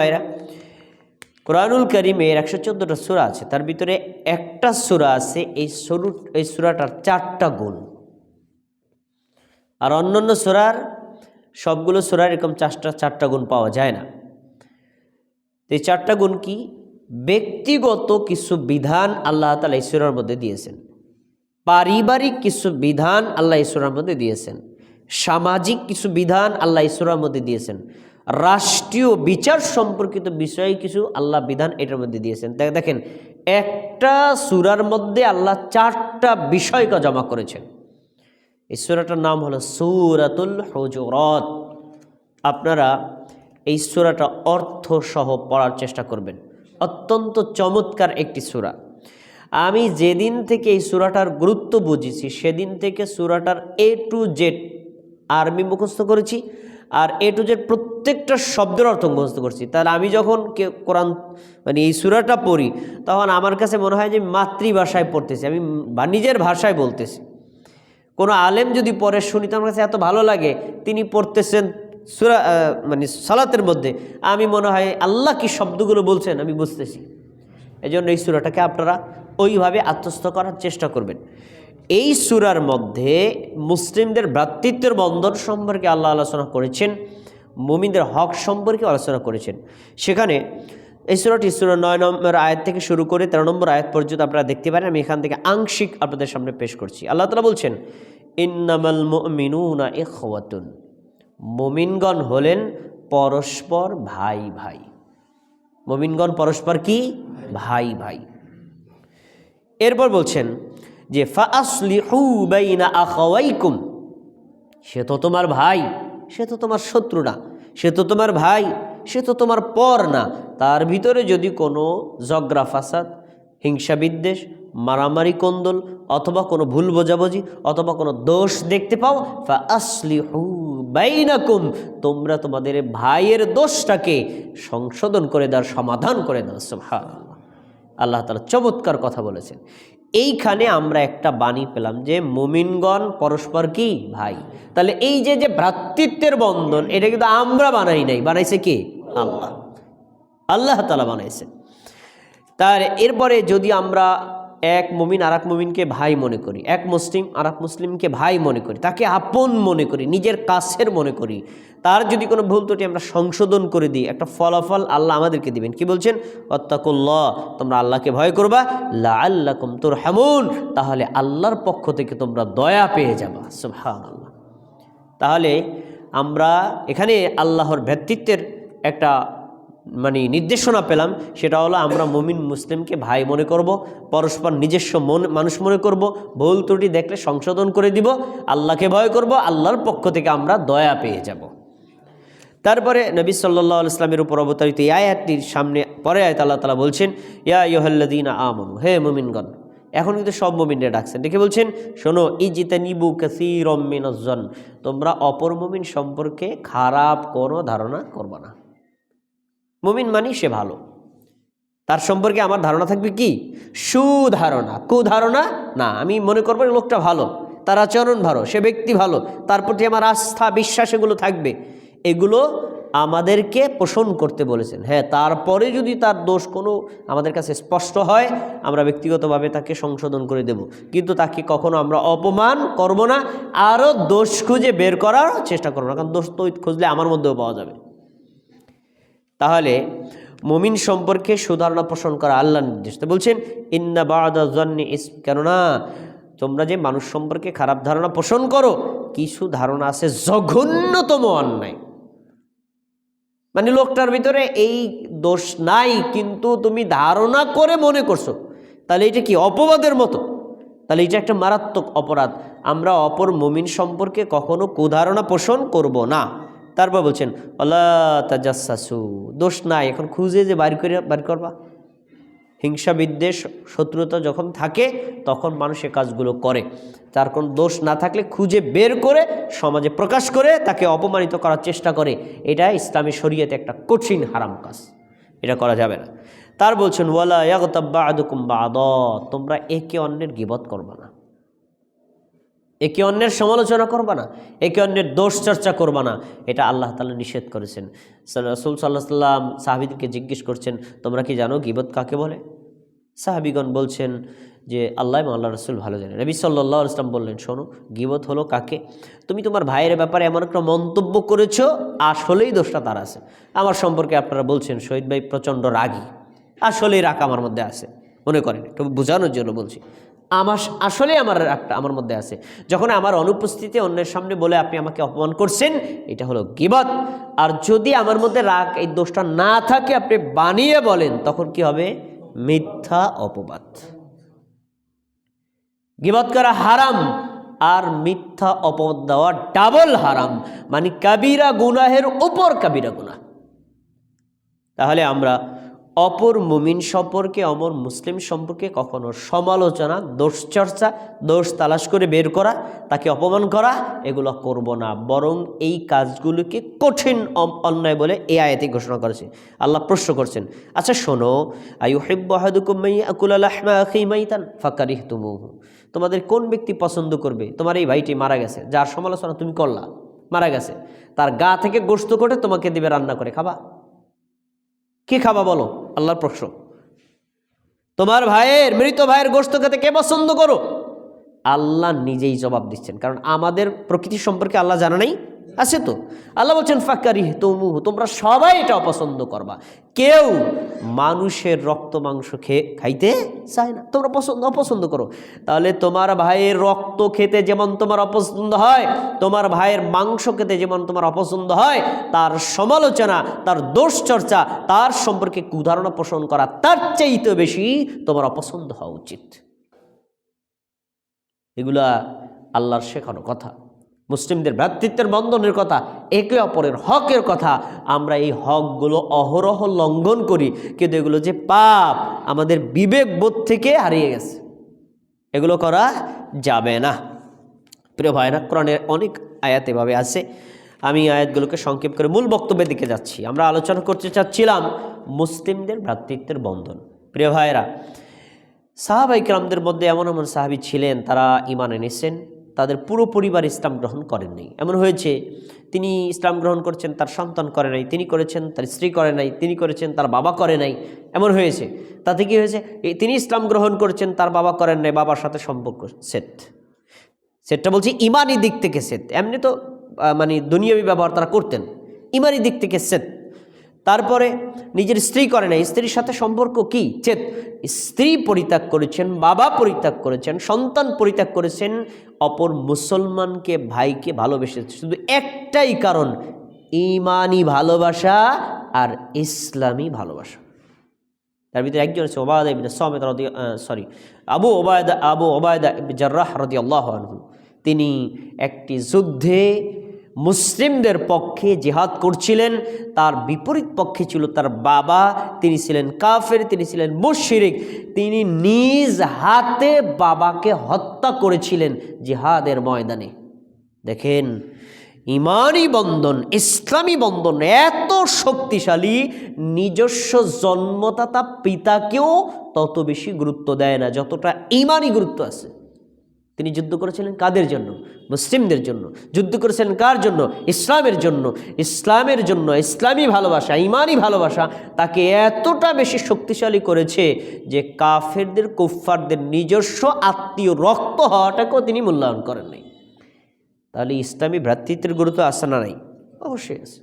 ভাইরা, কোরআনুল কারীমের 114টা সূরা আছে, তার ভিতরে একটা সূরা আছে এই সূরাটার 4টা গুণ। আর অন্যান্য সূরার সবগুলো সূরার এরকম 4টা গুণ পাওয়া যায় না। এই 4টা গুণ কি? ব্যক্তিগত কিছু বিধান আল্লাহ তাআলা এই সূরার মধ্যে দিয়েছেন, পারিবারিক কিছু বিধান আল্লাহ এই সূরার মধ্যে দিয়েছেন, সামাজিক কিছু বিধান আল্লাহ এই সূরার মধ্যে দিয়েছেন, রাষ্ট্রীয় বিচার সম্পর্কিত বিষয়ে কিছু আল্লাহ বিধান এটার মধ্যে দিয়েছেন। দেখেন, একটা সূরার মধ্যে আল্লাহ 4টা বিষয়কে জমা করেছেন। এই সূরাটার নাম হলো সূরাতুল হুজুরাত। আপনারা এই সূরাটা অর্থ সহ পড়ার চেষ্টা করবেন। অত্যন্ত চমৎকার একটি সূরা। আমি যেদিন থেকে এই সূরাটার গুরুত্ব বুঝেছি সেদিন থেকে সূরাটার A to Z আরবি মুখস্থ করেছি, আর A to Z প্রত্যেকটা শব্দের অর্থ মুখস্থ করছি। তাহলে আমি যখন কোরআন এই সূরাটা পড়ি তখন আমার কাছে মনে হয় যে মাতৃভাষায় পড়তেছি, আমি নিজের ভাষায় বলতেছি। কোনো আলেম যদি পড়ে শুনি তো আমার কাছে এত ভালো লাগে, তিনি পড়তেছেন সূরা সালাতের মধ্যে, আমি মনে হয় আল্লাহ কি শব্দগুলো বলছেন আমি বুঝতেছি। এই জন্য এই সূরাটাকে আপনারা ওইভাবে আত্মস্থ করার চেষ্টা করবেন। এই সূরার মধ্যে মুসলিমদের ভ্রাতৃত্বের বন্ধন সম্পর্কে আল্লাহ আলোচনা করেছেন, মুমিনদের হক সম্পর্কে আলোচনা করেছেন। সেখানে এই সূরাটি সূরা 9 নম্বর আয়াত থেকে শুরু করে 13 নম্বর আয়াত পর্যন্ত আপনারা দেখতে পারেন। আমি এখান থেকে আংশিক আপনাদের সামনে পেশ করছি। আল্লাহ তাআলা বলছেন, ইন্নামাল মুমিনুনা ইখওয়াতুন, মুমিনগণ হলেন পরস্পর ভাই ভাই। মুমিনগণ পরস্পর কি? ভাই ভাই। এরপর বলছেন যে ফাআসলিহু বাইনা আখাওয়াইকুম, সে তো তোমার ভাই, সে তো তোমার শত্রু না, সে তো তোমার ভাই, সে তো তোমার পর না। তার ভিতরে যদি কোনো ঝগড়া ফাসাদ, হিংসা বিদ্বেষ, মারামারি কোন্দল অথবা কোনো ভুল বোঝাবুঝি অথবা কোনো দোষ দেখতে পাও, ফাআসলিহু বাইনাকুম, তোমরা তোমাদের ভাইয়ের দোষটাকে সংশোধন করে দাও, সমাধান করে দাও। সুবহানাল্লাহ, আল্লাহ তাআলা চমৎকার কথা বলেছেন। এইখানে আমরা একটা বাণী পেলাম যে মুমিনগণ পরস্পর কি? ভাই। তাহলে এই যে ভ্রাতৃত্বের বন্ধন, এটা কিন্তু আমরা বানাই নাই, বানাইছে কে? আল্লাহ। আল্লাহ তাআলা বানাইছেন। তার এরপরে যদি আমরা এক মুমিন আর এক মুমিনকে ভাই মনে করি, এক মুসলিম আর এক মুসলিমকে ভাই মনে করি, তাকে আপন মনে করি, নিজের কাছের মনে করি, তার যদি কোনো ভুল ত্রুটি আমরা সংশোধন করে দিই, একটা ফলাফল আল্লাহ আমাদেরকে দিবেন। কি বলছেন? ওয়াত্তাকুল্লাহ, তোমরা আল্লাহকে ভয় করবা, লাআল্লাকুম তুরহামুন, তাহলে আল্লাহর পক্ষ থেকে তোমরা দয়া পেয়ে যাবা। সুবহানাল্লাহ। তাহলে আমরা এখানে আল্লাহর ভ্রাতৃত্বের একটা নির্দেশনা পেলাম, সেটা হলো আমরা মুমিন মুসলিমকে ভাই মনে করব, পরস্পর নিজস্ব মানুষ মনে করব, ভুল ত্রুটি দেখলে সংশোধন করে দিব, আল্লাহকে ভয় করব, আল্লাহর পক্ষ থেকে আমরা দয়া পেয়ে যাব। তারপরে নবী সাল্লাল্লাহু আলাইহি ওয়াসাল্লামের উপর অবতারিত এই আয়াতটির সামনে পরে আয়াত আল্লাহ তাআলা বলছেন, ইয়া আইয়ুহাল্লাযীনা আমানু, হে মুমিনগণ। এখন কিন্তু সব মুমিনরা ডাকছেন, দেখে বলছেন, শোনো, ইজতানিবু কাসীরাম মিনাজ-যন, তোমরা অপর মুমিন সম্পর্কে খারাপ কোনো ধারণা করবে না। মুমিন মানি সে ভালো, তার সম্পর্কে আমার ধারণা থাকবে কি? সুধারণা, কুধারণা না। আমি মনে করবো লোকটা ভালো, তার আচরণ ভালো, সে ব্যক্তি ভালো, তার প্রতি আমার আস্থা বিশ্বাস এগুলো থাকবে, এগুলো আমাদেরকে পোষণ করতে বলেছেন। হ্যাঁ, তারপরে যদি তার দোষ কোনো আমাদের কাছে স্পষ্ট হয়, আমরা ব্যক্তিগতভাবে তাকে সংশোধন করে দেব, কিন্তু তাকে কখনো আমরা অপমান করব না, আরও দোষ খুঁজে বের করার চেষ্টা করবো না, কারণ দোষ তো খুঁজলে আমার মধ্যেও পাওয়া যাবে। তাহলে মুমিন সম্পর্কে সুধারণা পোষণ করা আল্লাহর নির্দেশ। তো বলছেন, ইন্না বা'দা যন্নি ইসম, কেননা তোমরা যে মানুষ সম্পর্কে খারাপ ধারণা পোষণ করো, কিছু ধারণা আছে জঘন্যতম অন্যায়। লোকটার ভিতরে এই দোষ নাই, কিন্তু তুমি ধারণা করে মনে করছো, তাহলে এটা কি? অপবাদের মতো। তাহলে এটা একটা মারাত্মক অপরাধ। আমরা অপর মুমিন সম্পর্কে কখনো কুধারণা পোষণ করব না। তারপর বলছেন, ওয়ালা তাজাসসু, দোষ নাই, এখন খুঁজে যে বাইর করবা। হিংসা বিদ্বেষ শত্রুতা যখন থাকে তখন মানুষ এই কাজগুলো করে। তার কোনো দোষ না থাকলে খুঁজে বের করে সমাজে প্রকাশ করে তাকে অপমানিত করার চেষ্টা করে, এটা ইসলামী শরীয়তে একটা কঠিন হারাম কাজ, এটা করা যাবে না। তার বলছেন, ওয়ালা ইয়াগতাব বা'দুকুম বা'দা, তোমরা একে অন্যের গীবত করবা না। একে অন্যের সমালোচনা করবা না, একে অন্যের দোষ চর্চা করবা না, এটা আল্লাহ তাআলা নিষেধ করেছেন। রাসূল সাল্লাল্লাহু আলাইহি সাল্লাম সাহাবীদেরকে জিজ্ঞেস করছেন, তোমরা কি জানো গীবত কাকে বলে? সাহাবীগণ বলছেন যে আল্লাহ এবং আল্লাহ রাসূল ভালো জানেন। নবী সাল্লাল্লাহু আলাইহি ওয়াসাল্লাম বললেন, শোনো, গীবত হলো কাকে, তুমি তোমার ভাইয়ের ব্যাপারে এমন একটা মন্তব্য করেছো, আসলেই দোষটা তার আছে। আমার সম্পর্কে আপনারা বলছেন শহীদ ভাই প্রচণ্ড রাগী, আসলেই রাগ আমার মধ্যে আছে, মনে করেন, একটু বোঝানোর জন্য বলছি। আসলে আমার রাগটা আমার মধ্যে আছে, যখন আমার অনুপস্থিতিতে অন্যের সামনে বলে আপনি আমাকে অপমান করছেন, এটা হলো গীবত। আর যদি আমার মধ্যে রাগ, এই দোষটা না থাকে, আপনি বানিয়ে বলেন, তখন কি হবে? মিথ্যা অপবাদ। গীবত করা হারাম, আর মিথ্যা অপবাদ দেওয়া ডাবল হারাম, মানে কাবিরা গুনাহের উপর কাবিরা গুনাহ। তাহলে আমরা অপর মুমিন সম্পর্কে, অমর মুসলিম সম্পর্কে কখনো সমালোচনা, দোষ চর্চা, দোষ তালাশ করে বের করা, তাকে অপমান করা, এগুলো করব না। বরং এই কাজগুলোকে কঠিন অন্যায় বলে এই আয়াতে ঘোষণা করেছে। আল্লাহ প্রশ্ন করছেন, আচ্ছা শোনো, আইয়ুহিব্বু আহাদুকুম মাইয়াকুলা লাহমা আখি মাইতান ফাকারিহতুমুহু, তোমাদের কোন ব্যক্তি পছন্দ করবে তোমার এই ভাইটি মারা গেছে, যার সমালোচনা তুমি করলা, মারা গেছে, তার গা থেকে গোশত করে তোমাকে দিবে রান্না করে, খাবা? কি খাবা বলো? আল্লাহর প্রশ্ন। তোমার ভাইয়ের, মৃত ভাইয়ের গোশত খেতে কে পছন্দ করো? আল্লাহ নিজেই জবাব দিচ্ছেন, কারণ আমাদের প্রকৃতি সম্পর্কে আল্লাহ জানা নাই, আছে তো। আল্লাহ বলছেন ফাকারিহতুমুহু, তোমরা সবাই এটা অপছন্দ করবা, কেউ মানুষের রক্ত মাংস খাইতে চায় না, তোমরা অপছন্দ করো। তাহলে তোমার ভাইয়ের রক্ত খেতে যেমন তোমার অপছন্দ হয়, তোমার ভাইয়ের মাংস খেতে যেমন তোমার অপছন্দ হয়, তার সমালোচনা, তার দোষ চর্চা, তার সম্পর্কে কুধারণা পোষণ করা, তার চাইতে বেশি তোমার অপছন্দ হওয়া উচিত। এগুলা আল্লাহর শেখানো কথা, মুসলিমদের ভ্রাতৃত্বের বন্ধনের কথা, একে অপরের হকের কথা। আমরা এই হকগুলো অহরহ লঙ্ঘন করি, কিন্তু এগুলো যে পাপ, আমাদের বিবেক বোধ থেকে হারিয়ে গেছে, এগুলো করা যাবে না। প্রিয় ভাইরা, কোরআনের অনেক আয়াত এভাবে আছে। আমি আয়াতগুলোকে সংক্ষেপ করে মূল বক্তব্যের দিকে যাচ্ছি। আমরা আলোচনা করতে চাচ্ছিলাম মুসলিমদের ভ্রাতৃত্বের বন্ধন। প্রিয় ভাইরা, সাহাবায়ে কেরামদের মধ্যে এমন এমন সাহাবী ছিলেন, তারা ঈমান এনেছেন, তাদের পুরো পরিবার ইসলাম গ্রহণ করেননি। এমন হয়েছে, তিনি ইসলাম গ্রহণ করছেন, তার সন্তান করে নাই, তিনি করেছেন, তার স্ত্রী করে নাই, তিনি করেছেন, তার বাবা করে নাই। এমন হয়েছে, তাতে কি হয়েছে? তিনি ইসলাম গ্রহণ করেছেন, তার বাবা করেন নাই, বাবার সাথে সম্পর্ক সেটটা বলছি ইমানি দিক থেকে সেট। এমনি তো মানে দুনিয়াবি ব্যবহার তারা করতেন, ইমানি দিক থেকে সেট। তারপরে নিজের স্ত্রী করে নাই, স্ত্রীর সাথে সম্পর্ক কি? চেত। স্ত্রী পরিত্যাগ করেছেন, বাবা পরিত্যাগ করেছেন, সন্তান পরিত্যাগ করেছেন, অপর মুসলমানকে, ভাইকে ভালোবেসেছেন, শুধু একটাই কারণ, ঈমানি ভালোবাসা আর ইসলামী ভালোবাসা। তার ভিতরে একজন হচ্ছে ওবায়দা ইবনে সামিত আবু ওবায়দা ইবনে জাররাহ রাদিয়াল্লাহু আনহু। তিনি একটি যুদ্ধে মুসলিমদের পক্ষে জিহাদ করছিলেন, তার বিপরীত পক্ষে ছিল তার বাবা, তিনি ছিলেন কাফের, তিনি ছিলেন মুশরিক। তিনি নিজ হাতে বাবাকে হত্যা করেছিলেন জিহাদের ময়দানে। দেখেন, ইমানি বন্ধন, ইসলামী বন্ধন এত শক্তিশালী, নিজস্ব জন্মদাতা পিতাকেও তত বেশি গুরুত্ব দেয় না যতটা ইমানি গুরুত্ব আছে। তিনি যুদ্ধ করেছিলেন কাদের জন্য? মুসলিমদের জন্য। যুদ্ধ করেছিলেন কার জন্য? ইসলামের জন্য। ইসলামের জন্য ইসলামী ভালোবাসা, ইমানি ভালোবাসা তাকে এতটা বেশি শক্তিশালী করেছে যে কাফেরদের, কুফফারদের নিজস্ব আত্মীয় রক্ত হওয়াটাকেও তিনি মূল্যায়ন করেন নাই। তাহলে ইসলামী ভ্রাতৃত্বের গুরুত্ব আছে না নাই? অবশ্যই আছে।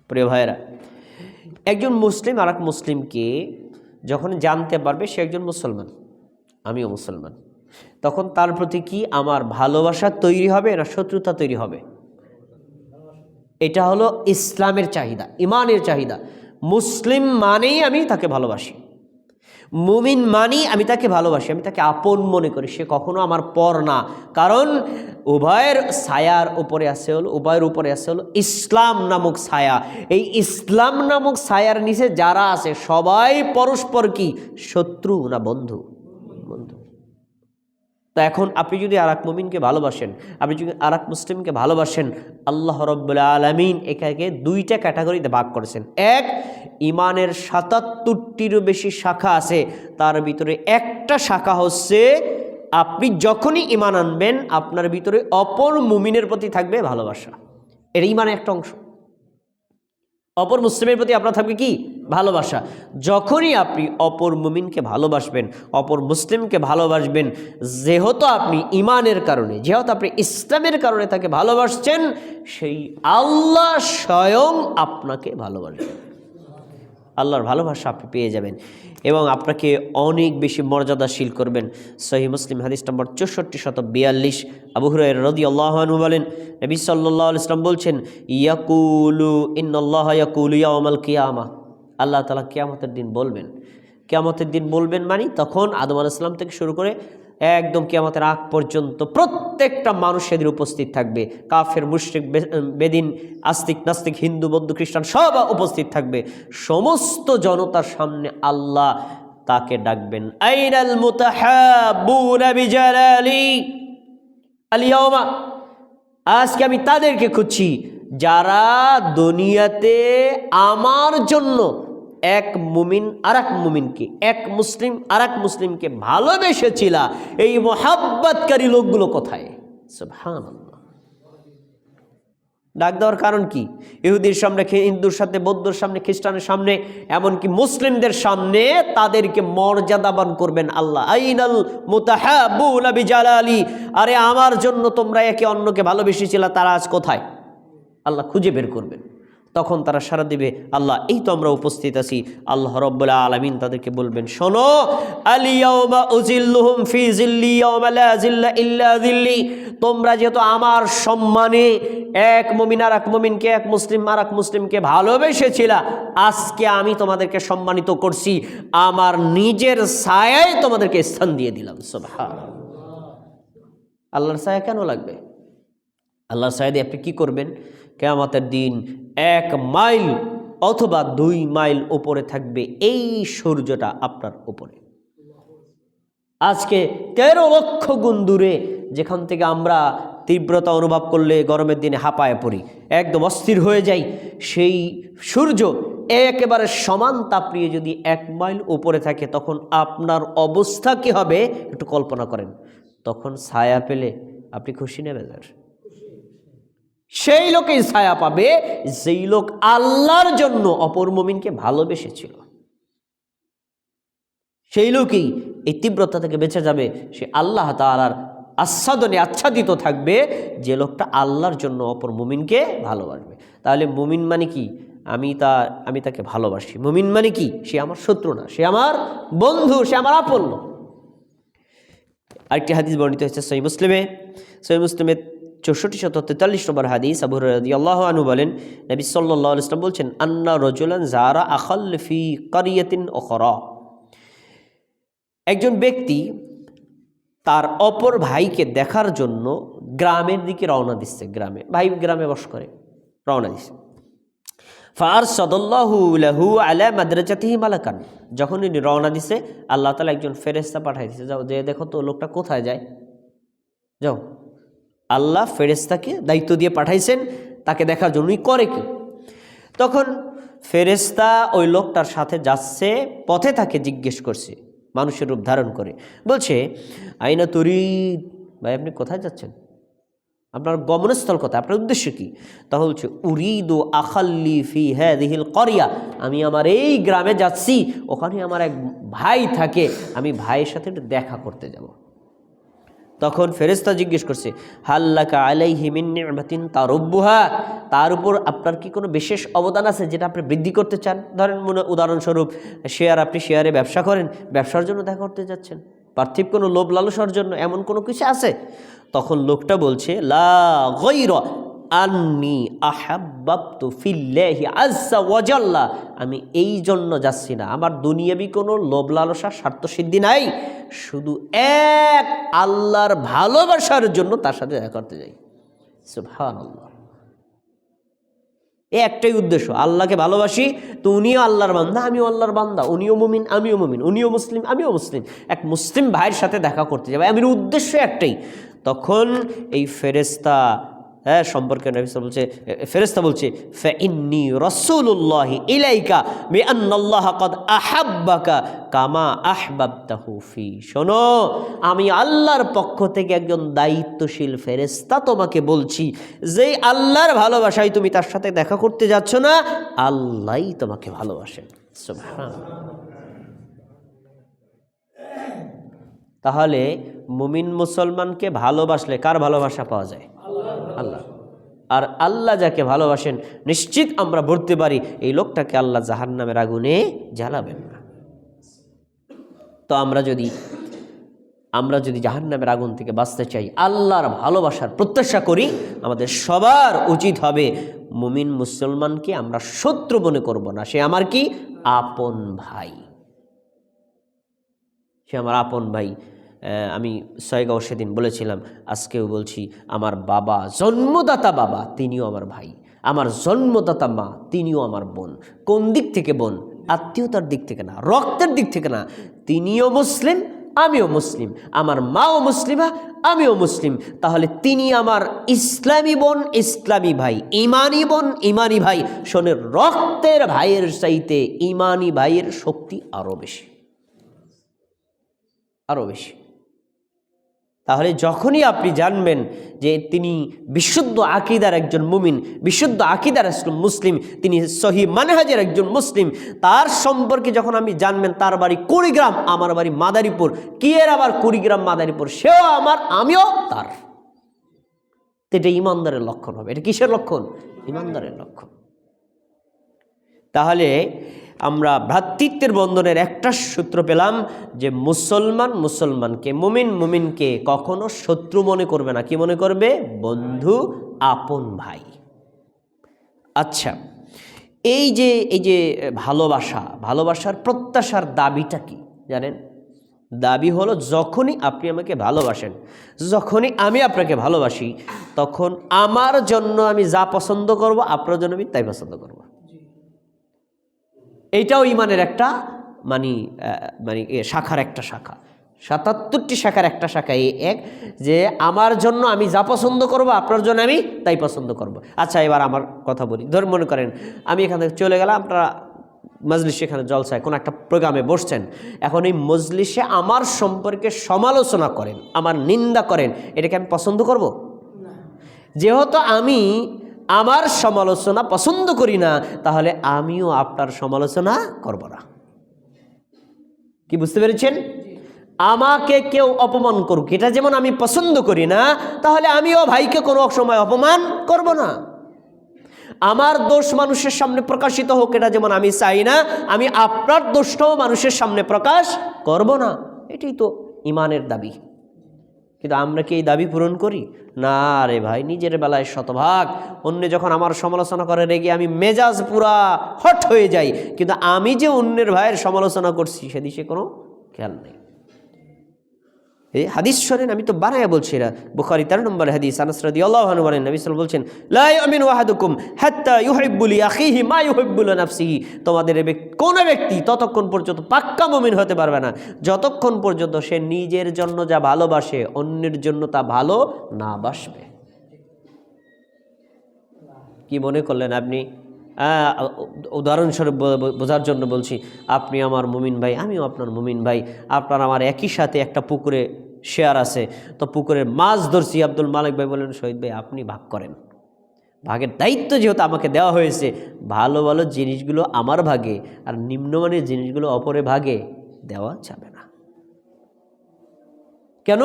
প্রিয় ভাইয়েরা, একজন মুসলিম আর এক মুসলিমকে যখন জানতে পারবে সে একজন মুসলমান, আমিও মুসলমান, তখন তার প্রতি কি আমার ভালোবাসা তৈরি হবে না শত্রুতা তৈরি হবে? এটা হলো ইসলামের চাহিদা, ইমানের চাহিদা। মুসলিম মানেই আমি তাকে ভালোবাসি, মুমিন মানি আমি তাকে ভালোবাসি, আমি তাকে আপন মনে করি, সে কখনো আমার পর না। কারণ উভয়ের ছায়ার উপরে আছে হলো, উভয়ের উপরে আছে হলো ইসলাম নামক ছায়া। এই ইসলাম নামক ছায়ার নিচে যারা আছে সবাই পরস্পর কি শত্রু না বন্ধু? বন্ধু। তা এখন আপনি যদি আর এক মুমিনকে ভালোবাসেন, আপনি যদি আর এক মুসলিমকে ভালোবাসেন, আল্লাহ রাব্বুল আলামিন এটাকে দুইটা ক্যাটাগরিতে ভাগ করেছেন। এক, ইমানের ৭৭টিরও বেশি শাখা আছে, তার ভিতরে একটা শাখা হচ্ছে আপনি যখনই ঈমান আনবেন আপনার ভিতরে অপর মুমিনের প্রতি থাকবে ভালোবাসা। এর ঈমানের একটা অংশ। অপর মুসলিমের প্রতি আপনার থাকবে কি? ভালোবাসা। যখনই আপনি অপর মুমিনকে ভালোবাসবেন, অপর মুসলিমকে ভালোবাসবেন, যেহেতু আপনি ঈমানের কারণে, যেহেতু আপনি ইসলামের কারণে তাকে ভালোবাসছেন, সেই আল্লাহ স্বয়ং আপনাকে ভালোবাসবেন। আল্লাহর ভালোবাসা আপনি পেয়ে যাবেন এবং আপনাকে অনেক বেশি মর্যাদাশীল করবেন। সহিহ মুসলিম হাদিস নম্বর 6442, আবু হুরায়রা রাদিয়াল্লাহু আনহু বলেন, নবী সাল্লাল্লাহু আলাইহি ওয়াসাল্লাম বলছেন, ইয়াকুলু ইন্নাল্লাহা ইয়াকুলু ইয়াউমাল কিয়ামাহ, আল্লাহ তাআলা কিয়ামতের দিন বলবেন। কিয়ামতের দিন বলবেন মানে তখন আদম আলাইহিস সালাম থেকে শুরু করে একদম কিয়ামতের আগ পর্যন্ত প্রত্যেকটা মানুষ সেদিন উপস্থিত থাকবে। কাফের, মুশরিক, বেদিন, আস্তিক, নাস্তিক, হিন্দু, বৌদ্ধ, খ্রিস্টান সব উপস্থিত থাকবে। সমস্ত জনতার সামনে আল্লাহ তাকে ডাকবেন, আইনাল মুতাহাব্বুনা বিজালালি আল-ইয়াওমা, আজকে আমি তাদেরকে খুঁজছি যারা দুনিয়াতে আমার জন্য এক মুমিন আর এক মুমিনকে, এক মুসলিম আর এক মুসলিমকে ভালোবেসেছিল। এই মোহাব্বতকারী লোকগুলো কোথায়? সুবহানাল্লাহ। ডাক দেওয়ার কারণ কি? ইহুদির সামনে, হিন্দুর সাথে, বৌদ্ধর সামনে, খ্রিস্টানের সামনে, এমনকি মুসলিমদের সামনে তাদেরকে মর্যাদাবান করবেন আল্লাহ। আইনাল মুতাহাব্বুনা বিজালালি, আরে আমার জন্য তোমরা একে অন্যকে ভালোবেসেছিল, তারা আজ কোথায়? আল্লাহ খুঁজে বের করবেন। তখন তারা সাড়া দিবে, আল্লাহ এই তো আমরা উপস্থিত আছি। আল্লাহ রাব্বুল আলামিন তাদেরকে বলবেন, শোনো, আল-ইয়াওমা উযিল্লুহুম ফি যিল্লি ইয়াওমা লা যিল্লা ইল্লা যিল্লি, তোমরা যেহেতু আমার সম্মানে এক মুমিন আর এক মুমিনকে, এক মুসলিম আর এক মুসলিমকে ভালোবেসেছিলা, আজকে আমি তোমাদেরকে সম্মানিত করছি, আমার নিজের ছায়ায় তোমাদেরকে স্থান দিয়ে দিলাম। সুবহানাল্লাহ। আল্লাহর ছায়া কেন লাগবে? আল্লাহর ছায়া দিয়ে আপনি কি করবেন? কিয়ামতের দিন 1 মাইল অথবা 2 মাইল উপরে থাকবে এই সূর্যটা আপনার উপরে। আজকে 13 লক্ষ গুণ দূরে, যেখান থেকে আমরা তীব্রতা অনুভব করলে গরমের দিনে হাঁপায়ে পড়ি, একদম অস্থির হয়ে যাই, সেই সূর্য একেবারে সমান তাপ নিয়ে যদি 1 মাইল উপরে থাকে, তখন আপনার অবস্থা কি হবে একটু কল্পনা করেন। তখন ছায়া পেলে আপনি খুশি না বেজার? সেই লোকেই ছায়া পাবে যেই লোক আল্লাহর জন্য অপর মুমিনকে ভালোবেসেছিল। সেই লোকই এই তীব্রতা থেকে বেঁচে যাবে। সে আল্লাহ তাআলার আচ্ছাদনে আচ্ছাদিত থাকবে, যে লোকটা আল্লাহর জন্য অপর মুমিনকে ভালোবাসবে। তাহলে মুমিন মানে কি? আমি তাকে ভালোবাসি। মুমিন মানে কি? সে আমার শত্রু না, সে আমার বন্ধু, সে আমার আপন লোক। আরেকটি হাদিস বর্ণিত হয়েছে সহিহ মুসলিমে। সহিহ মুসলিমে 6443 নম্বর হাদিস, আবু হুরায়রা রাদিয়াল্লাহু আনহু বলেন, নবী সাল্লাল্লাহু আলাইহি ওয়াসাল্লাম বলছেন, আন্না রাজুলান যারা আখাল ফি কারিয়াতিন উখরা, একজন ব্যক্তি তার অপর ভাইকে দেখার জন্য গ্রামের দিকে রওনা দিচ্ছে। গ্রামে বাস করে, রওনা দিচ্ছে। ফারসাদাল্লাহু লাহু আলা মাদ্রাজাতিহি মালাকান, যখন উনি রওনা দিছে, আল্লাহ তাআলা একজন ফেরেশতা পাঠাই দিয়েছে, যাও যে দেখো তো লোকটা কোথায় যায়, যাও। আল্লাহ ফেরেশতাকে দায়িত্ব দিয়ে পাঠাইছেন তাকে দেখার জন্য। করে কি? তখন ফেরেশতা ওই লোকটার সাথে যাচ্ছে, পথে তাকে জিজ্ঞেস করছে, মানুষের রূপ ধারণ করে, বলছে, আইনা তুরিদ, ভাই আপনি কোথায় যাচ্ছেন? আপনার গমনস্থল কোথায়? আপনার উদ্দেশ্য কি? তাহলে বলছে, উরিদু আখাল্লি ফি হাযিহিল ক্বরিয়া, আমি আমার এই গ্রামে যাচ্ছি, ওখানে আমার এক ভাই থাকে, আমি ভাইয়ের সাথে একটু দেখা করতে যাব। তখন ফেরেশতা জিজ্ঞেস করছে, হাল্লাকা আলাইহি মিন নি'মাতিন তারুব্বুহা, তার উপর আপনার কি কোনো বিশেষ অবদান আছে যেটা আপনি বৃদ্ধি করতে চান? ধরেন উদাহরণস্বরূপ আপনি শেয়ারে ব্যবসা করেন, ব্যবসার জন্য দেখা করতে যাচ্ছেন, পার্থিব কোনো লোভ লালসার জন্য, এমন কোনো কিছু আছে? তখন লোকটা বলছে, লা গায়রা আন্নি আহাব্বাতু ফিল্লাহি আযজা ওয়া জাল্লা, আমি এই জন্য যাচ্ছি না, আমার দুনিয়াবি কোনো লোভ লালসা স্বার্থসিদ্ধি নাই, শুধু এক আল্লাহর ভালোবাসার জন্য তার সাথে দেখা করতে যাই। সুবহানাল্লাহ। এই একটাই উদ্দেশ্য, আল্লাহকে ভালোবাসি, তো উনিও আল্লাহর বান্দা, আমিও আল্লাহর বান্দা, উনিও মুমিন আমিও মুমিন, উনিও মুসলিম আমিও মুসলিম, এক মুসলিম ভাইয়ের সাথে দেখা করতে যাবে, আমার উদ্দেশ্য একটাই। তখন এই ফেরেশতা হ্যাঁ সম্পর্কে নবী সাল্লাল্লাহু আলাইহি ওয়াসাল্লাম বলছে, ফেরেশতা বলছে ফাইন্নী রাসূলুল্লাহি ইলাইকা বিআন্নাল্লাহ ক্বাদ আহাব্বাকা কামা আহবাবতাহু ফি। শোনো, আমি আল্লাহর পক্ষ থেকে একজন দায়িত্বশীল ফেরেশতা তোমাকে বলছি, যে আল্লাহর ভালোবাসায় তুমি তার সাথে দেখা করতে যাচ্ছ না, আল্লাহই তোমাকে ভালোবাসেন। সুবহানাল্লাহ। তাহলে মুমিন মুসলমানকে ভালোবাসলে কার ভালোবাসা পাওয়া যায়? আল্লাহ। আর আল্লাহ যাকে ভালোবাসেন নিশ্চিত আমরা বলতে পারি এই লোকটাকে আল্লাহ জাহান্নামের আগুনে জ্বালাবেন না। তো আমরা যদি জাহান্নামের আগুন থেকে বাঁচতে চাই, আল্লাহর ভালোবাসার প্রত্যাশা করি, আমাদের সবার উচিত হবে মুমিন মুসলমানকে আমরা শত্রু মনে করব না। সে আমার কি? আপন ভাই। সে আমার আপন ভাই। আমি সয়গাঁও সেদিন বলেছিলাম, আজকেও বলছি, আমার বাবা, জন্মদাতা বাবা, তিনিও আমার ভাই। আমার জন্মদাতা মা, তিনিও আমার বোন। কোন দিক থেকে বোন? আত্মীয়তার দিক থেকে না, রক্তের দিক থেকে না। তিনিও মুসলিম, আমিও মুসলিম। আমার মাও মুসলিমা, আমিও মুসলিম। তাহলে তিনি আমার ইসলামী বোন, ইসলামী ভাই, ইমানি বোন, ইমানি ভাই। শোনে, রক্তের ভাইয়ের চাইতে ইমানি ভাইয়ের শক্তি আরও বেশি, আরও বেশি। তাহলে যখনই আপনি জানবেন যে তিনি বিশুদ্ধ আকীদার একজন মুমিন, বিশুদ্ধ আকীদার একজন মুসলিম, তিনি সহিহ মানহাজের একজন মুসলিম, তার সম্পর্কে যখন আপনি জানবেন তার বাড়ি কুড়িগ্রাম, আমার বাড়ি মাদারীপুর, কি এর আবার কুড়িগ্রাম মাদারীপুর, সেও আমার, আমিও তার, এটা ইমানদারের লক্ষণ হবে। এটা কিসের লক্ষণ? ইমানদারের লক্ষণ। তাহলে আমরা ভ্রাতৃত্বের বন্ধনের একটা সূত্র পেলাম যে মুসলমান মুসলমানকে, মুমিন মুমিনকে কখনো শত্রু মনে করবে না। কি মনে করবে? বন্ধু, আপন ভাই। আচ্ছা, এই যে ভালোবাসার প্রত্যাশার দাবিটা কি জানেন? দাবি হলো, যখনই আপনি আমাকে ভালোবাসেন, যখনই আমি আপনাকে ভালোবাসি, তখন আমার জন্য আমি যা পছন্দ করব, আপনার জন্য আমি তাই পছন্দ করব। এইটাও ইমানের একটা মানে শাখার একটা শাখা, ৭৭টি শাখার একটা শাখা। এই এক যে আমার জন্য আমি যা পছন্দ করব, আপনার জন্য আমি তাই পছন্দ করব। আচ্ছা, এবার আমার কথা বলি। ধর মনে করেন আমি এখান থেকে চলে গেলাম, আপনারা মজলিসে, এখানে জলসায় কোনো একটা প্রোগ্রামে বসছেন। এখন এই মজলিসে আমার সম্পর্কে সমালোচনা করেন, আমার নিন্দা করেন, এটাকে আমি পছন্দ করব? যেহেতু আমি আমার সমালোচনা পছন্দ করি না, তাহলে আমিও আপনার সমালোচনা করব না। কি বুঝতে পেরেছেন? আমাকে কেউ অপমান করুক, এটা যেমন আমি পছন্দ করি না, তাহলে আমিও ভাইকে কোনো সময় অপমান করব না। আমার দোষ মানুষের সামনে প্রকাশিত হোক, এটা যেমন আমি চাই না, আমি আপনার দোষটাও মানুষের সামনে প্রকাশ করব না। এটাই তো ইমানের দাবি। কিন্তু আমরা কি এই দাবি পূরণ করি? না রে ভাই, নিজের বেলায় শতভাগ। অন্য যখন আমার সমালোচনা করে রেগে আমি মেজাজ পুরা হট হয়ে যাই, কিন্তু আমি যে অন্যের ভাইয়ের সমালোচনা করছি সেদিকে কোনো খেয়াল নেই। এই হাদিস শোনেন, আমি তো বানায়া বলছি, এরা বুখারী 13 নম্বর হাদিস। আনাস রাদিয়াল্লাহু আনহু বলেন, নবী সাল্লাল্লাহু আলাইহি ওয়াসাল্লাম বলছেন, লা ইয়ামিনু আহাদুকুম হাত্তা ইউহিব্বু লি আখিহি মা ইউহিব্বু লিনাফসিহি। তোমাদের কোন ব্যক্তি ততক্ষণ পর্যন্ত পাক্কা মুমিন হতে পারবে না যতক্ষণ পর্যন্ত সে নিজের জন্য যা ভালোবাসে অন্যের জন্য তা ভালো না বাসবে। কি মনে করলেন আপনি? উদাহরণস্বরূপ বোঝার জন্য বলছি, আপনি আমার মুমিন ভাই, আমিও আপনার মুমিন ভাই। আপনার আমার একই সাথে একটা পুকুরে শেয়ার আছে, তো পুকুরের মাছ ধরছি। আব্দুল মালিক ভাই বলেন, শহীদ ভাই আপনি ভাগ করেন, ভাগের দায়িত্ব যেহেতু আমাকে দেওয়া হয়েছে, ভালো ভালো জিনিসগুলো আমার ভাগে আর নিম্নমানের জিনিসগুলো অপরে ভাগে দেওয়া যাবে না। কেন?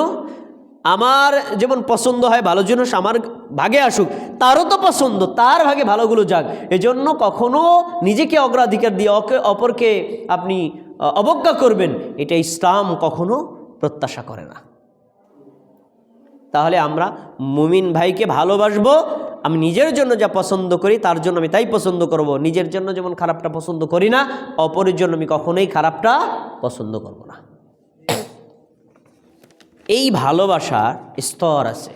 আমার যেমন পছন্দ হয় ভালো জিনিস আমার ভাগে আসুক, তারও তো পছন্দ, তার ভাগে ভালোগুলো যাক। এজন্য কখনো নিজেকে অগ্রাধিকার দিয়ে অপরকে আপনি অবজ্ঞা করবেন, এটা ইসলাম কখনো প্রত্যাশা করে না। তাহলে আমরা মুমিন ভাইকে ভালোবাসবো, আমি নিজের জন্য যা পছন্দ করি তার জন্য আমি তাই পছন্দ করব। নিজের জন্য যেমন খারাপটা পছন্দ করি না, অপরের জন্য আমি কখনোই খারাপটা পছন্দ করব না। এই ভালোবাসার স্তর আছে,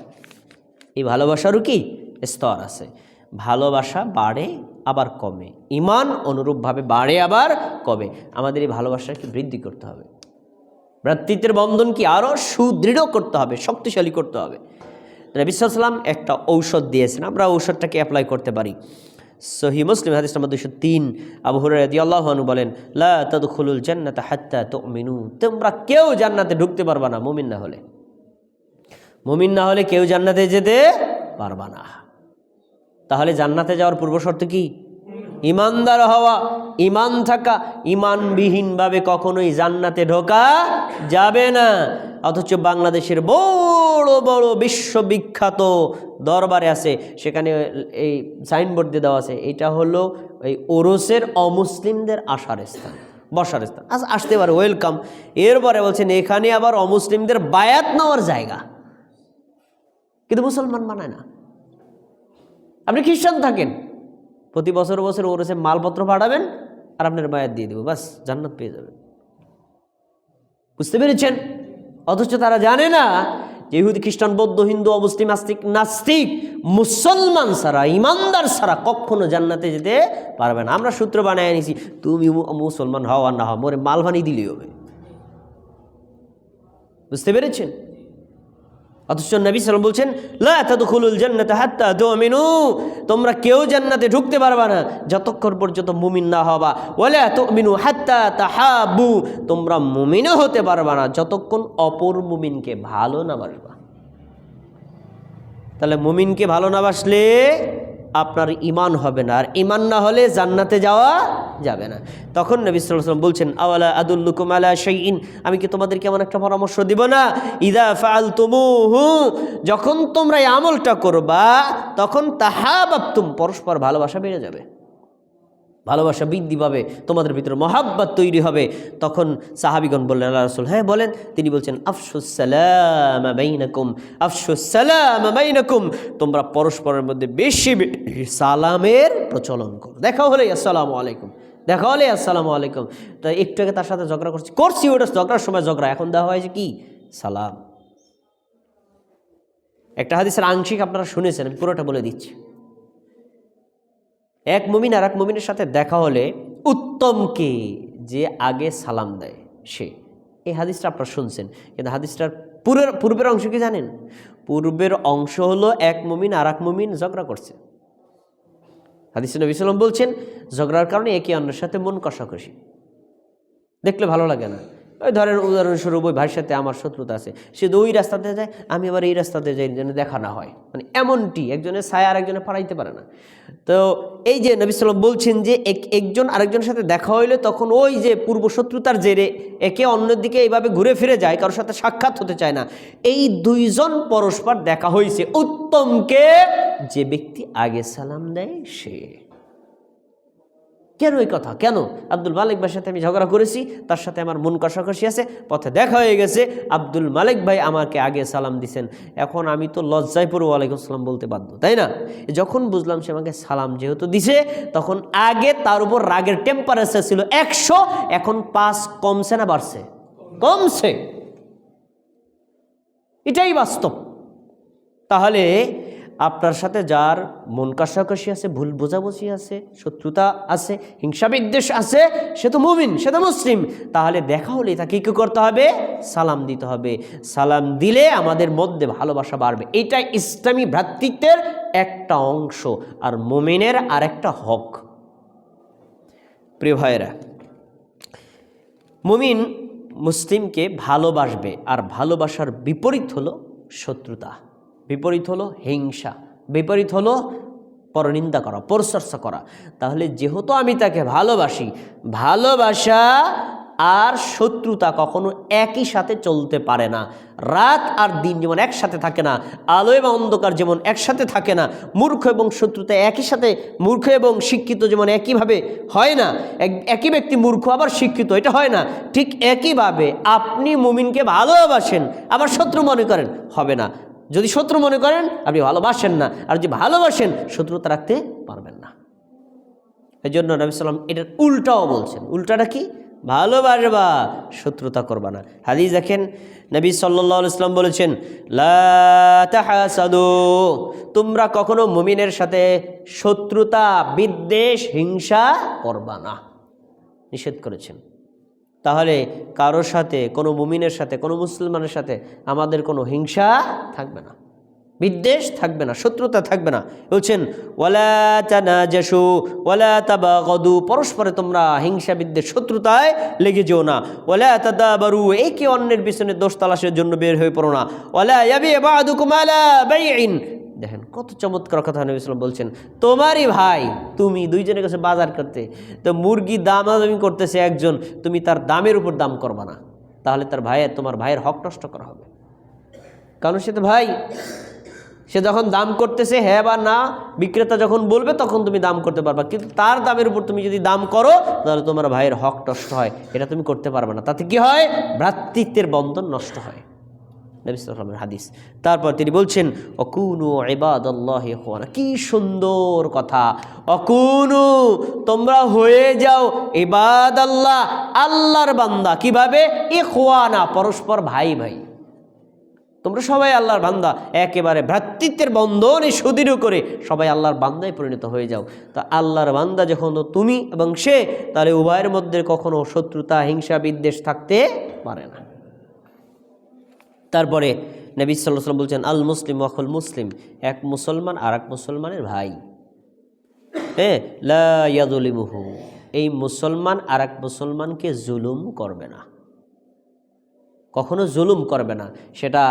এই ভালোবাসারও কি স্তর আছে। ভালোবাসা বাড়ে আবার কমে, ঈমান অনুরূপভাবে বাড়ে আবার কমে। আমাদের এই ভালোবাসাকে বৃদ্ধি করতে হবে, ভ্রাতৃত্বের বন্ধন কি আরও সুদৃঢ় করতে হবে, শক্তিশালী করতে হবে। নবী সাল্লাল্লাহু আলাইহি ওয়াসাল্লাম একটা ঔষধ দিয়েছেন, আমরা ঔষধটাকে অ্যাপ্লাই করতে পারি। সহিহ মুসলিম হাদিস নম্বর 203, আবু হুরায়রা রাদিয়াল্লাহু আনহু বলেন, লা তাদখুলুল জান্নাতা হাত্তা তুমিনু, তোমরা কেউ জান্নাতে ঢুকতে পারবা না মুমিন না হলে। মুমিন না হলে কেউ জান্নাতে যেতে পারবা না। তাহলে জান্নাতে যাওয়ার পূর্ব শর্ত কি? ইমানদার হওয়া, ইমান থাকা। ইমানবিহীনভাবে কখনোই জান্নাতে ঢোকা যাবে না। অথচ বাংলাদেশের বড় বড় বিশ্ববিখ্যাত দরবারে আছে, সেখানে এই সাইনবোর্ড দিয়ে দেওয়া আছে, এটা হলো এই ওরসের অমুসলিমদের আসার স্থান, বসার স্থান। আসতে পারে, ওয়েলকাম। এরপরে বলছেন এখানে আবার অমুসলিমদের বায়াত নেওয়ার জায়গা, কিন্তু মুসলমান মানায় না। আপনি খ্রিস্টান থাকেন, প্রতি বছর বছর ওরসে মালপত্র পাঠাবেন আর আপনার বায়াত দিয়ে দেবো, বাস জান্নাত পেয়ে যাবেন। বুঝতে পেরেছেন? অথচ তারা জানে না যে ইহুদি, খ্রিস্টান, বৌদ্ধ, হিন্দু, অমুসলিম, আস্তিক, নাস্তিক, মুসলমান ছাড়া, ইমানদার ছাড়া কখনো জান্নাতে যেতে পারবে না। আমরা সূত্র বানায় নিছি, তুমি মুসলমান হও আর না হও, মোরে মাল বানিয়ে দিলেই হবে। বুঝতে পেরেছেন? অথচ নবী সাল্লাল্লাহু আলাইহি ওয়াসাল্লাম বলছেন, লা তাদখুলুল জান্নাতা হাত্তা তুমিনু, তোমরা কেউ জান্নাতে ঢুকতে পারবা না যতক্ষণ পর্যন্ত মুমিন না হবা। ওয়ালা তুমিনু হাত্তা তাহাবু, তোমরা মুমিনও হতে পারবা না যতক্ষণ অপর মুমিনকে ভালো না বাসবা। তাহলে মুমিনকে ভালো না বাসলে আপনার ইমান হবে না, আর ইমান না হলে জান্নাতে যাওয়া যাবে না। তখন নবী সাল্লাল্লাহু আলাইহি ওয়াসাল্লাম বলছেন, আওয়ালা আদুল্লুকুম আলা শাইইন, আমি কি তোমাদেরকে এমন একটা পরামর্শ দিব না, ইযা ফাআলতুমুহু, যখন তোমরা এই আমলটা করবা তখন তাহাবাবতুম, পরস্পর ভালোবাসা বেড়ে যাবে, ভালোবাসা বৃদ্ধি পাবে, তোমাদের ভিতরে মহাব্বত তৈরি হবে। তখন সাহাবীগণ বললেন, আল্লাহ রাসূল, হ্যাঁ বলেন। তিনি বলছেন, আফশুস সালামা বাইনাকুম, আফশুস সালামা বাইনাকুম, তোমরা পরস্পরের মধ্যে বেশি বেশি সালামের প্রচলন করো। দেখা হলে আসসালামু আলাইকুম, দেখা হলে আসসালামু আলাইকুম। তাই একটু আগে তার সাথে ঝগড়া করছি, ওটা ঝগড়ার সময় ঝগড়া, এখন দেওয়া হয়েছে কি? সালাম। একটা হাদিসের আংশিক আপনারা শুনেছেন, আমি পুরোটা বলে দিচ্ছি। এক মুমিন আর এক মুমিনের সাথে দেখা হলে উত্তম কে, যে আগে সালাম দেয় সে। এই হাদিসটা আপনারা শুনছেন, কিন্তু হাদিসটার পূর্বের অংশ কি জানেন? পূর্বের অংশ হলো এক মুমিন আর এক মুমিন ঝগড়া করছে। হাদিসে নবী সাল্লাল্লাহু আলাইহি ওয়াসাল্লাম বলছেন, ঝগড়ার কারণে একে অন্যের সাথে মন কষাকষি, দেখলে ভালো লাগে না। ওই ধরেন উদাহরণস্বরূপ, ওই ভাইয়ের সাথে আমার শত্রুতা আছে, সে ওই রাস্তাতে যায়, আমি আবার এই রাস্তাতে যাই, যেন দেখা না হয়। মানে এমনটি একজনের ছায়া আরেকজনে পাড়াইতে পারে না। তো এই যে নবী সাল্লাল্লাহু আলাইহি ওয়াসাল্লাম বলছেন যে একজন আরেকজনের সাথে দেখা হইলে তখন ওই যে পূর্ব শত্রুতার জেরে একে অন্যের দিকে এইভাবে ঘুরে ফিরে যায়, কারোর সাথে সাক্ষাৎ হতে চায় না। এই দুইজন পরস্পর দেখা হয়েছে, উত্তমকে যে ব্যক্তি আগে সালাম দেয় সে। কেন এই কথা? কেন? আব্দুল মালিক ভাইয়ের সাথে আমি ঝগড়া করেছি, তার সাথে আমার মন কষাকষি আছে, পথে দেখা হয়ে গেছে, আব্দুল মালিক ভাই আমাকে আগে সালাম দিছেন, এখন আমি তো লজ্জায় পড়ে ওয়ালাইকুম সালাম বলতে বাধ্য, তাই না? যখন বুঝলাম সে আমাকে সালাম যেহেতু দিছে, তখন আগে তার উপর রাগের টেম্পারেচার ছিল 100, এখন 5 কমছে না বাড়ছে? কমছে। এটাই বাস্তব। তাহলে আপনার সাথে যার মন কষাকষি আছে, ভুল বোঝাবুঝি আছে, শত্রুতা আছে, হিংসা বিদ্বেষ আছে, সে তো মুমিন, সে তো মুসলিম। তাহলে দেখা হলে তাকে কী করতে হবে? সালাম দিতে হবে। সালাম দিলে আমাদের মধ্যে ভালোবাসা বাড়বে। এটা ইসলামী ভ্রাতৃত্বের একটা অংশ, আর মুমিনের আর একটা হক। প্রিয় ভাইয়েরা, মুমিন মুসলিমকে ভালোবাসবে, আর ভালোবাসার বিপরীত হলো শত্রুতা, বিপরীত হলো হিংসা, বিপরীত হলো পরনিন্দা করা, পরচর্চা করা। তাহলে যেহেতু আমি তাকে ভালোবাসি, ভালোবাসা আর শত্রুতা কখনো একই সাথে চলতে পারে না। রাত আর দিন যেমন একসাথে থাকে না, আলো এবং অন্ধকার যেমন একসাথে থাকে না, মূর্খ এবং শত্রুতা একই সাথে, মূর্খ এবং শিক্ষিত যেমন একইভাবে হয় না, একই ব্যক্তি মূর্খ আবার শিক্ষিত, এটা হয় না। ঠিক একইভাবে আপনি মুমিনকে ভালোবাসেন আবার শত্রু মনে করেন, হবে না। যদি শত্রু মনে করেন আপনি ভালোবাসেন না, আর যদি ভালোবাসেন শত্রুতা রাখতে পারবেন না। এই জন্য নবী সাল্লাম এটার উল্টাও বলছেন। উল্টাটা কি? ভালোবাসবা, শত্রুতা করবা না। হাদিস দেখেন, নবী সাল্লাল্লাহু আলাইহি ওয়াসাল্লাম বলেছেন, লা তাহাসাদু, তোমরা কখনো মুমিনের সাথে শত্রুতা, বিদ্বেষ, হিংসা করবা না, নিষেধ করেছেন। তাহলে কারোর সাথে, কোনো মুমিনের সাথে, কোনো মুসলমানের সাথে আমাদের কোনো হিংসা থাকবে না। বিদ্বেষ থাকবে না, শত্রুতা থাকবে না। বলছেন ওয়ালা তানাজাশু ওয়ালা তাবাগাদু, পরস্পরে তোমরা হিংসা বিদ্বেষ শত্রুতায় লেগে যেও না। ওয়ালা তাদাবারু, একে অন্যের পিছনে দোষ তালাশের জন্য বের হয়ে পড়ো না। ওয়ালা ইয়াবি বা'দুকুম আলা বাইইন, দেখেন কত চমৎকার কথা নবী সাল্লাল্লাহু আলাইহি ওয়াসাল্লাম বলছেন। তোমারই ভাই, তুমি দুইজনের কাছে বাজার করতে, তো মুরগি দামাদামি করতেছে একজন, তুমি তার দামের উপর দাম করবা না, তাহলে তোমার ভাইয়ের হক নষ্ট করা হবে। কারণ সে তো ভাই, সে যখন দাম করতেছে হ্যাঁ বা না, বিক্রেতা যখন বলবে তখন তুমি দাম করতে পারবা, কিন্তু তার দামের উপর তুমি যদি দাম করো তাহলে তোমার ভাইয়ের হক নষ্ট হয়, এটা তুমি করতে পারবে না। তাতে কি হয়? ভ্রাতৃত্বের বন্ধন নষ্ট হয়, নবী সাল্লাল্লাহু আলাইহি ওয়াসাল্লামের হাদিস। তারপর তিনি বলছেন অকুনু ইবাদাল্লাহি ইখওয়ানা, কি সুন্দর কথা, অকুনু, তোমরা হয়ে যাও ইবাদাল্লাহ, আল্লাহর বান্দা। কিভাবে? ইখওয়ানা, পরস্পর ভাই ভাই, তোমরা সবাই আল্লাহর বান্দা, একেবারে ভ্রাতৃত্বের বন্ধনে সুদৃঢ় করে সবাই আল্লাহর বান্দায় পরিণত হয়ে যাও। তা আল্লাহর বান্দা যখন তুমি এবং সে, তাহলে উভয়ের মধ্যে কখনো শত্রুতা হিংসা বিদ্বেষ থাকতে পারে না। তারপরে নবী সাল্লাল্লাহু আলাইহি ওয়াসাল্লাম বলছেন আল মুসলিম ওয়াখুল মুসলিম, এক মুসলমান আর এক মুসলমানের ভাই। হ্যাঁ, লা ইয়াযলিমুহু, এই মুসলমান আর এক মুসলমানকে জুলুম করবে না, কখনো জুলুম করবে না। সেটা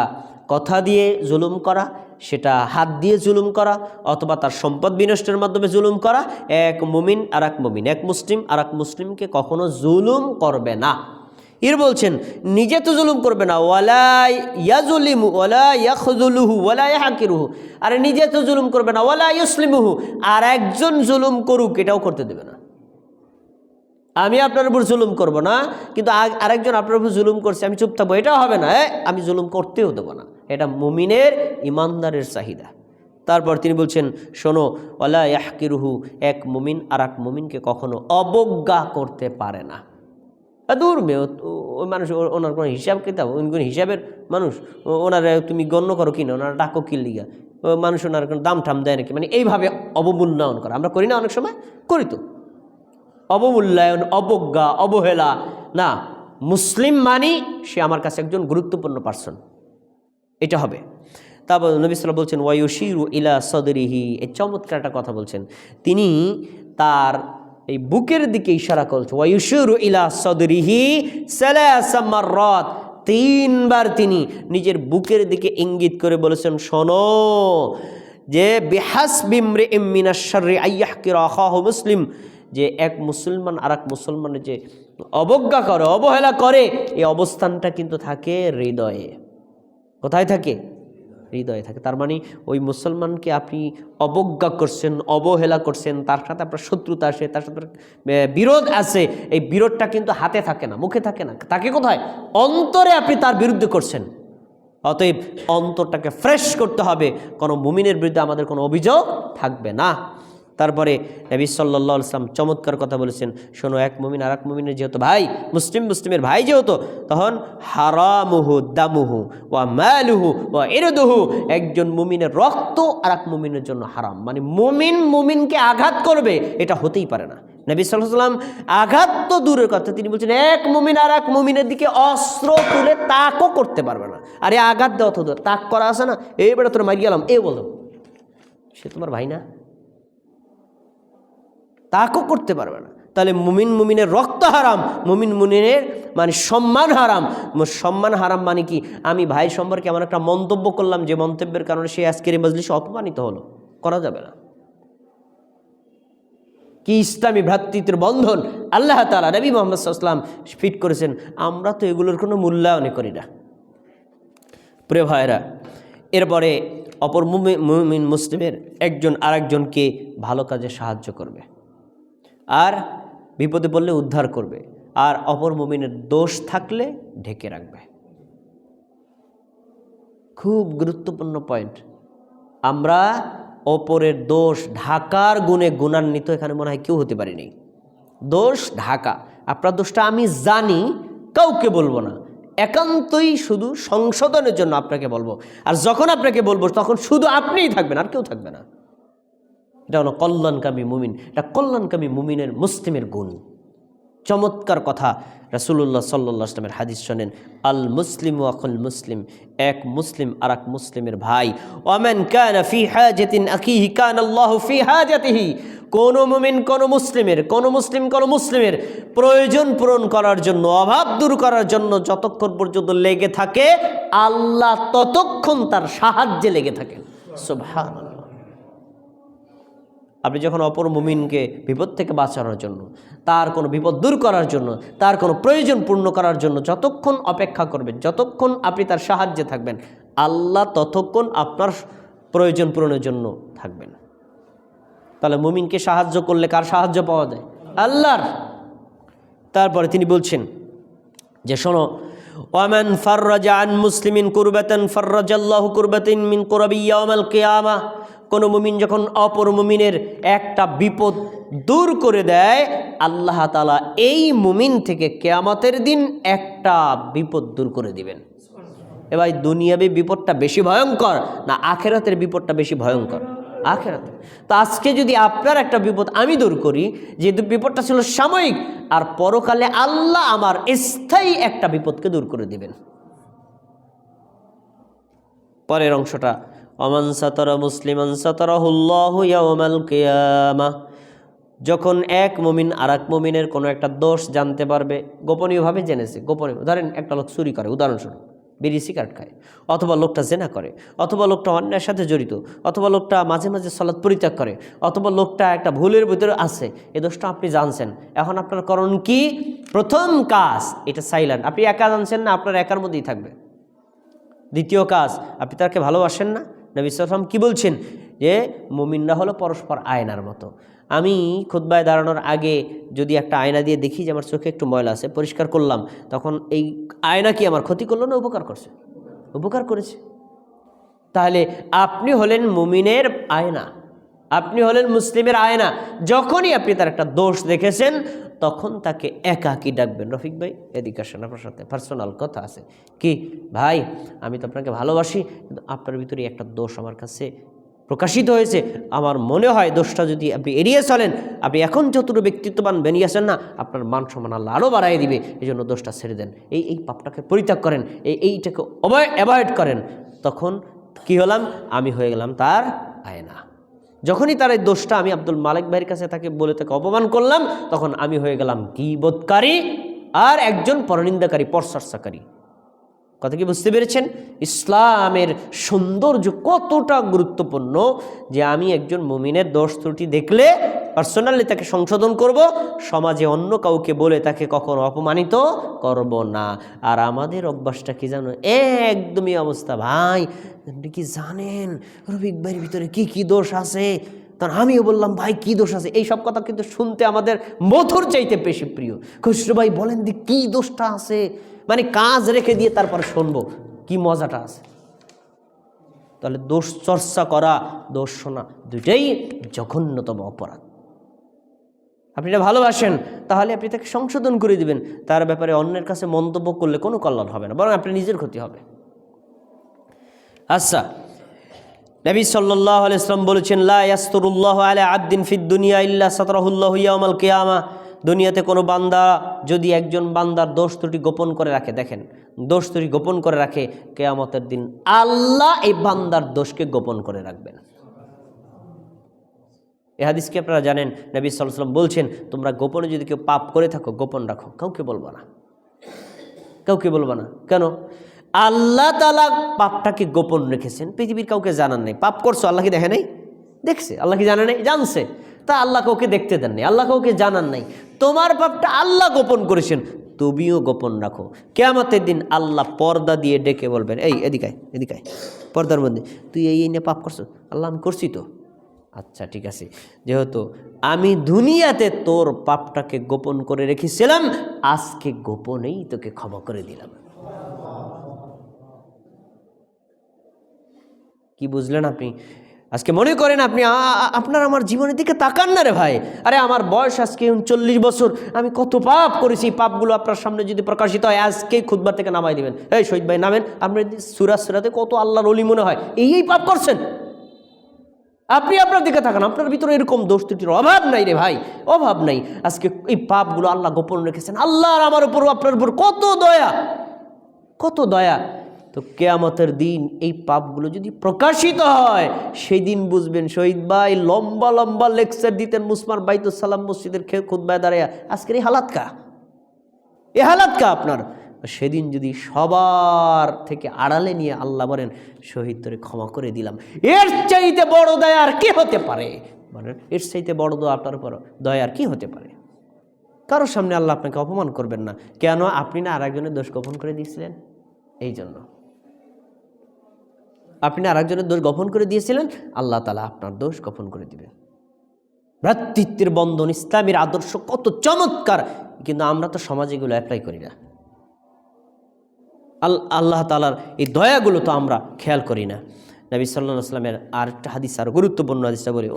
কথা দিয়ে জুলুম করা, সেটা হাত দিয়ে জুলুম করা, অথবা তার সম্পদ বিনষ্টের মাধ্যমে জুলুম করা। এক মুমিন আর এক মুমিন, এক মুসলিম আর এক মুসলিমকে কখনো জুলুম করবে না। এর বলছেন নিজে তো জুলুম করবে না, ওয়ালা ইয়াজুলিমু ওয়ালা ইয়াখযুলুহু ওয়ালা ইয়াহকিরুহু, আর নিজে তো জুলুম করবে না, ওয়ালা ইউসলিমুহু, আর একজন জুলুম করুক এটাও করতে দেবে না। আমি আপনার উপর জুলুম করব না, কিন্তু আরেকজন আপনার উপর জুলুম করছে আমি চুপ থাকবো, এটাও হবে না। আমি জুলুম করতেও দেবো না, এটা মুমিনের ইমানদারের চাহিদা। তারপর তিনি বলছেন শোনো, ওয়ালা ইয়াহকিরুহু, এক মুমিন আর এক মুমিনকে কখনো অবজ্ঞা করতে পারে না। দূর মেয়ে, ওই মানুষ, ওনার কোনো হিসাব কিতাব, কোন হিসাবের মানুষ, ওনারা তুমি গণ্য করো কিনা, ওনারা ডাকো কি লিগা, মানুষ ওনার কোনো দাম ঠাম দেয় নাকি, মানে এইভাবে অবমূল্যায়ন করা আমরা করি না, অনেক সময় করি তো। অবমূল্যায়ন, অবজ্ঞা, অবহেলা না। মুসলিম মানি সে আমার কাছে একজন গুরুত্বপূর্ণ পার্সন, এটা হবে। তারপর নবী সাল্লাল্লাহু বলছেন ওয়ায়ুশিরু ইলা সাদরিহি, এই চমৎকার একটা কথা বলছেন, তিনি তার এই বুকের দিকে ইশারা করছে। ওয়ায়ুশিরু ইলা সাদরিহি সালাসা মাররাত, তিনবার তিনি নিজের বুকের দিকে ইঙ্গিত করে বলেছেন শোনো, যে বিহাসবি ইমরিইম মিনাশ শাররি আইয়াহকিরা আখাহু মুসলিম, যে এক মুসলমান আর এক মুসলমানের যে অবজ্ঞা করে, অবহেলা করে, এই অবস্থানটা কিন্তু থাকে হৃদয়ে। কোথায় থাকে? হৃদয়ে থাকে। তার মানে ওই মুসলমানকে আপনি অবজ্ঞা করছেন, অবহেলা করছেন, তার সাথে আপনার শত্রুতা আসে, তার সাথে বিরোধ আছে, এই বিরোধটা কিন্তু হাতে থাকে না, মুখে থাকে না, থাকে কোথায়? অন্তরে আপনি তার বিরুদ্ধে করছেন। অতএব অন্তরটাকে ফ্রেশ করতে হবে, কোনো মুমিনের বিরুদ্ধে আমাদের কোনো অভিযোগ থাকবে না। তারপরে নবী সাল্লাল্লাহু আলাইহি ওয়াসাল্লাম চমৎকার কথা বলেছেন, শোনো, এক মুমিন আর এক মুমিনের যেহেতু ভাই, মুসলিম মুসলিমের ভাই যেহেতু, তখন হারামুহু দামুহু ওয়া মালুহু ওয়া ইরদুহু, একজন মুমিনের রক্ত আর এক মুমিনের জন্য হারাম। মানে মুমিন মুমিনকে আঘাত করবে, এটা হতেই পারে না। নবী সাল্লাল্লাহু আলাইহি ওয়াসাল্লাম আঘাত তো দূরের কথা, তিনি বলছেন এক মুমিন আর এক মুমিনের দিকে অস্ত্র তুলে তাকও করতে পারবে না। আরে আঘাত দেওয়া তো দূর, তাক করা আছে না, এই বেটা তোর মারি গেলাম, এ বলো সে তোমার ভাই না, তাকও করতে পারবে না। তাহলে মুমিন মুমিনের রক্ত হারাম, মুমিন মুমিনের মানে সম্মান হারাম। সম্মান হারাম মানে কি? আমি ভাই সম্পর্কে এমন একটা মন্তব্য করলাম যে মন্তব্যের কারণে সে আজকের এই মজলিসে অপমানিত হলো, করা যাবে না। কি ইসলামী ভ্রাতৃত্বের বন্ধন আল্লাহ তাআলা নবী মুহাম্মদ সাল্লাল্লাহু আলাইহি ওয়াসাল্লাম ফিট করেছেন, আমরা তো এগুলোর কোনো মূল্যায়ন করি না। প্রিয় ভাইরা, এরপরে অপর মুমিন মুসলিমের একজন আরেকজনকে ভালো কাজে সাহায্য করবে, আর বিপদে পড়লে উদ্ধার করবে, আর অপর মুমিনের দোষ থাকলে ঢেকে রাখবে। খুব গুরুত্বপূর্ণ পয়েন্ট। আমরা অপরের দোষ ঢাকার গুণে গুণান্বিত এখানে মনে হয় কেউ হতে পারিনি। দোষ ঢাকা, আপনার দোষটা আমি জানি, কাউকে বলবো না, একান্তই শুধু সংশোধনের জন্য আপনাকে বলবো। আর যখন আপনাকে বলবো তখন শুধু আপনিই থাকবেন, আর কেউ থাকবে না। এটা হলো কল্যাণকামী মুমিন, এটা কল্যাণকামী মুমিনের মুসলিমের গুণ। চমৎকার কথা রাসূলুল্লাহ সাল্লাল্লাহু আলাইহি ওয়াসাল্লামের হাদিস শোনেন, আল মুসলিমু আখুল মুসলিম, এক মুসলিম আর এক মুসলিমের ভাই। ওয়ামান কানা ফি হাজাতিন আখিহি কানা আল্লাহু ফি হাজাতিহি, কোন মুমিন কোন মুসলিমের, কোন মুসলিম কোন মুসলিমের প্রয়োজন পূরণ করার জন্য, অভাব দূর করার জন্য যতক্ষণ পর্যন্ত লেগে থাকে, আল্লাহ ততক্ষণ তার সাহায্যে লেগে থাকেন। সুবহানাল্লাহ। আপনি যখন অপর মুমিনকে বিপদ থেকে বাঁচানোর জন্য, তার কোনো বিপদ দূর করার জন্য, তার কোনো প্রয়োজন পূর্ণ করার জন্য যতক্ষণ অপেক্ষা করবেন, যতক্ষণ আপনি তার সাহায্যে থাকবেন, আল্লাহ ততক্ষণ আপনার প্রয়োজন পূরণের জন্য থাকবেন। তাহলে মুমিনকে সাহায্য করলে কার সাহায্য পাওয়া যায়? আল্লাহর। তারপরে তিনি বলছেন যে শোনো, ওয়ামান ফাররাজা আন মুসলিমিন কুরবাতান ফাররাজাল্লাহু কুরবাতিন মিন কুরাবি ইয়াউমাল কিয়ামাহ, কোন মুমিন যখন অপর মুমিনের একটা বিপদ দূর করে দেয়, আল্লাহ তাআলা এই মুমিন থেকে কিয়ামতের দিন একটা বিপদ দূর করে দিবেন। এবার দুনিয়াবি বিপদটা বেশি ভয়ঙ্কর না আখিরাতের বিপদটা বেশি ভয়ঙ্কর? আখিরাতে। তো আজকে যদি আপনার একটা বিপদ আমি দূর করি, যে বিপদটা ছিল সাময়িক, আর পরকালে আল্লাহ আমার স্থায়ী একটা বিপদকে দূর করে দিবেন। পরের অংশটা, ওমান সাতারা মুসলিমান সাতারাহুল্লাহু ইয়াউমাল কিয়ামাহ, যখন এক মুমিন আর এক মুমিনের কোনো একটা দোষ জানতে পারবে, গোপনীয়ভাবে জেনেছে, গোপনীয়, ধরেন একটা লোক চুরি করে, উদাহরণস্বরূপ বিড়ি সিগারেট খায়, অথবা লোকটা জেনা করে, অথবা লোকটা অন্যায়ের সাথে জড়িত, অথবা লোকটা মাঝে মাঝে সালাত পরিত্যাগ করে, অথবা লোকটা একটা ভুলের ভিতরে আছে, এই দোষটা আপনি জানছেন। এখন আপনার করণ কি? প্রথম কাজ, এটা সাইলেন্ট, আপনি একা জানছেন না, আপনার একার মধ্যেই থাকবে। দ্বিতীয় কাজ, আপনি তাকে ভালোবাসেন না? নবী সাল্লাল্লাহু আলাইহি ওয়াসাল্লাম কি বলছেন? যে মুমিনরা হলো পরস্পর আয়নার মতো। আমি খুতবায় দাঁড়ানোর আগে যদি একটা আয়না দিয়ে দেখি যে আমার চোখে একটু ময়লা আছে, পরিষ্কার করলাম, তখন এই আয়না কি আমার ক্ষতি করলো না উপকার করছে? উপকার করেছে। তাহলে আপনি হলেন মুমিনের আয়না, আপনি হলেন মুসলিমের আয়না। যখনই আপনি তার একটা দোষ দেখেছেন, তখন তাকে একাকী ডাকবেন, রফিক ভাই এদিকে আসেন, আপনার সাথে পার্সোনাল কথা আছে। কি ভাই, আমি তো আপনাকে ভালোবাসি, কিন্তু আপনার ভিতরে একটা দোষ আমার কাছে প্রকাশিত হয়েছে, আমার মনে হয় দোষটা যদি আপনি এড়িয়ে চলেন, আপনি এখন যতটুকু ব্যক্তিত্ববান বেরিয়েছেন না, আপনার মান সম্মান আল্লাহ আরও বাড়াই দিবে, এই জন্য দোষটা ছেড়ে দেন, এই পাপটাকে পরিত্যাগ করেন, এইটাকে অ্যাভয়েড করেন। তখন কি হলাম? আমি হয়ে গেলাম তার আয়না। যখনই তার এই দোষটা আমি আব্দুল মালিক ভাইয়ের কাছে তাকে বলে তাকে অপমান করলাম, তখন আমি হয়ে গেলাম গীবতকারী আর একজন পরনিন্দাকারী, পরচর্চাকারী। কথা কি বুঝতে পেরেছেন? ইসলামের সৌন্দর্য কতটা গুরুত্বপূর্ণ, যে আমি একজন মুমিনের দোষ ত্রুটি দেখলে পার্সোনালি তাকে সংশোধন করব, সমাজে অন্য কাউকে বলে তাকে কখনো অপমানিত করব না। আর আমাদের অভ্যাসটা কি জানো? একদমই অবস্থা। ভাই আপনি কি জানেন রফিক ভাইয়ের ভিতরে কি কি দোষ আছে? তখন আমিও বললাম ভাই কি দোষ আছে? এই সব কথা কিন্তু শুনতে আমাদের মধুর চাইতে বেশি প্রিয়। খুশরু ভাই বলেন দি কি দোষটা আছে, মানে কাজ রেখে দিয়ে তারপরে শুনবো কি মজাটা আছে। তাহলে দোষ চর্চা করা, দোষ শোনা, দুইটাই জঘন্যতম অপরাধ। আপনি এটা ভালোবাসেন, তাহলে আপনি তাকে সংশোধন করে দিবেন। তার ব্যাপারে অন্যের কাছে মন্তব্য করলে কোনো কল্যাণ হবে না, বরং আপনি নিজের ক্ষতি হবে। আচ্ছা, নবী সাল্লাল্লাহু আলাইহি ওয়াসাল্লাম বলেছেন, লা ইয়াসতুরুল্লাহু আলা আবদিন ফিদ দুনিয়া ইল্লা সাতরাহুল্লাহু ইয়াউমাল কিয়ামাহ। দুনিয়াতে কোনো বান্দা যদি একজন বান্দার দোষ ত্রুটি গোপন করে রাখে, দেখেন দোষ ত্রুটি গোপন করে রাখে, কিয়ামতের দিন আল্লাহ এই বান্দার দোষকে গোপন করে রাখবেন। এই হাদিসকে আপনারা জানেন, নবী সাল্লাল্লাহু আলাইহি ওয়াসাল্লাম বলছেন, তোমরা গোপনে যদি কেউ পাপ করে থাকো, গোপন রাখো, কাউকে বলবো না, কাউকে বলবো না। কেন? আল্লাহ তাআলা পাপটাকে গোপন রেখেছেন, পৃথিবীর কাউকে জানান নেই। পাপ করছো, আল্লাহ কি দেখে নাই? দেখছে। আল্লাহ কি জানে নাই? জানছে। তা আল্লাহ কাউকে দেখতে দেন নাই, আল্লাহ কাউকে জানান নাই। তোমার পাপটা আল্লাহ গোপন করেছেন, তুমিও গোপন রাখো। কিয়ামতের দিন আল্লাহ পর্দা দিয়ে ডেকে বলবেন, এই এদিকায়, এদিকায়, পর্দার মধ্যে, তুই এই নিয়ে পাপ করছো? আল্লাহ আমি করছি তো। আচ্ছা ঠিক আছে, যেহেতু আমি দুনিয়াতে তোর পাপটাকে গোপন করে রেখেছিলাম, আজকে গোপনেই তোকে ক্ষমা করে দিলাম। কি বুঝলেন আপনি? আজকে মনে করেন আপনি আপনার আমার জীবনের দিকে তাকান না রে ভাই। আরে আমার বয়স আজকে 39 বছর, আমি কত পাপ করেছি। পাপগুলো আপনার সামনে যদি প্রকাশিত হয়, আজকেই খুতবা থেকে নামাই দিবেন, এই শহীদ ভাই নামেন। আপনার সুরাতে কত আল্লাহর ওলি মনে হয় এই পাপ করছেন। আপনি আপনার দিকে থাকান, আপনার ভিতরে এরকম দোষ ত্রুটির অভাব নাই রে ভাই, অভাব নাই। আজকে এই পাপগুলো আল্লাহ গোপন রেখেছেন। আল্লাহর আমার উপর, আপনার উপর কত দয়া, কত দয়া। তো কিয়ামতের দিন এই পাপগুলো যদি প্রকাশিত হয়, সেই দিন বুঝবেন শহীদ ভাই লম্বা লম্বা লেকচার দিতেন মুসমার বাইতুস সালাম মসজিদের খুতবায় দাঁড়ায়, আজকের এই হালাত কা, এ হালাত কা আপনার। সেদিন যদি সবার থেকে আড়ালে নিয়ে আল্লাহ বলেন শহীদ তোরে ক্ষমা করে দিলাম, এর চাইতে বড় দয়া আর কি হতে পারে? বলেন, এর চাইতে বড় দয়া আপনার উপর দয়া আর কি হতে পারে? কারোর সামনে আল্লাহ আপনাকে অপমান করবেন না। কেন? আপনি না আরেকজনের দোষ গোপন করে দিয়েছিলেন, এই জন্য আপনি আরেকজনের দোষ গোপন করে দিয়েছিলেন, আল্লাহ তাআলা আপনার দোষ গোপন করে দিবেন। ভ্রাতৃত্বের বন্ধন, ইসলামের আদর্শ কত চমৎকার, কিন্তু আমরা তো সমাজে এগুলো অ্যাপ্লাই করি না। আল্লাহ তাআলার এই দয়াগুলো তো আমরা খেয়াল করি না। নবী সাল্লাল্লাহু আলাইহি ওয়াসাল্লামের আরেকটা হাদিস, আর গুরুত্বপূর্ণ হাদিসটা বলি,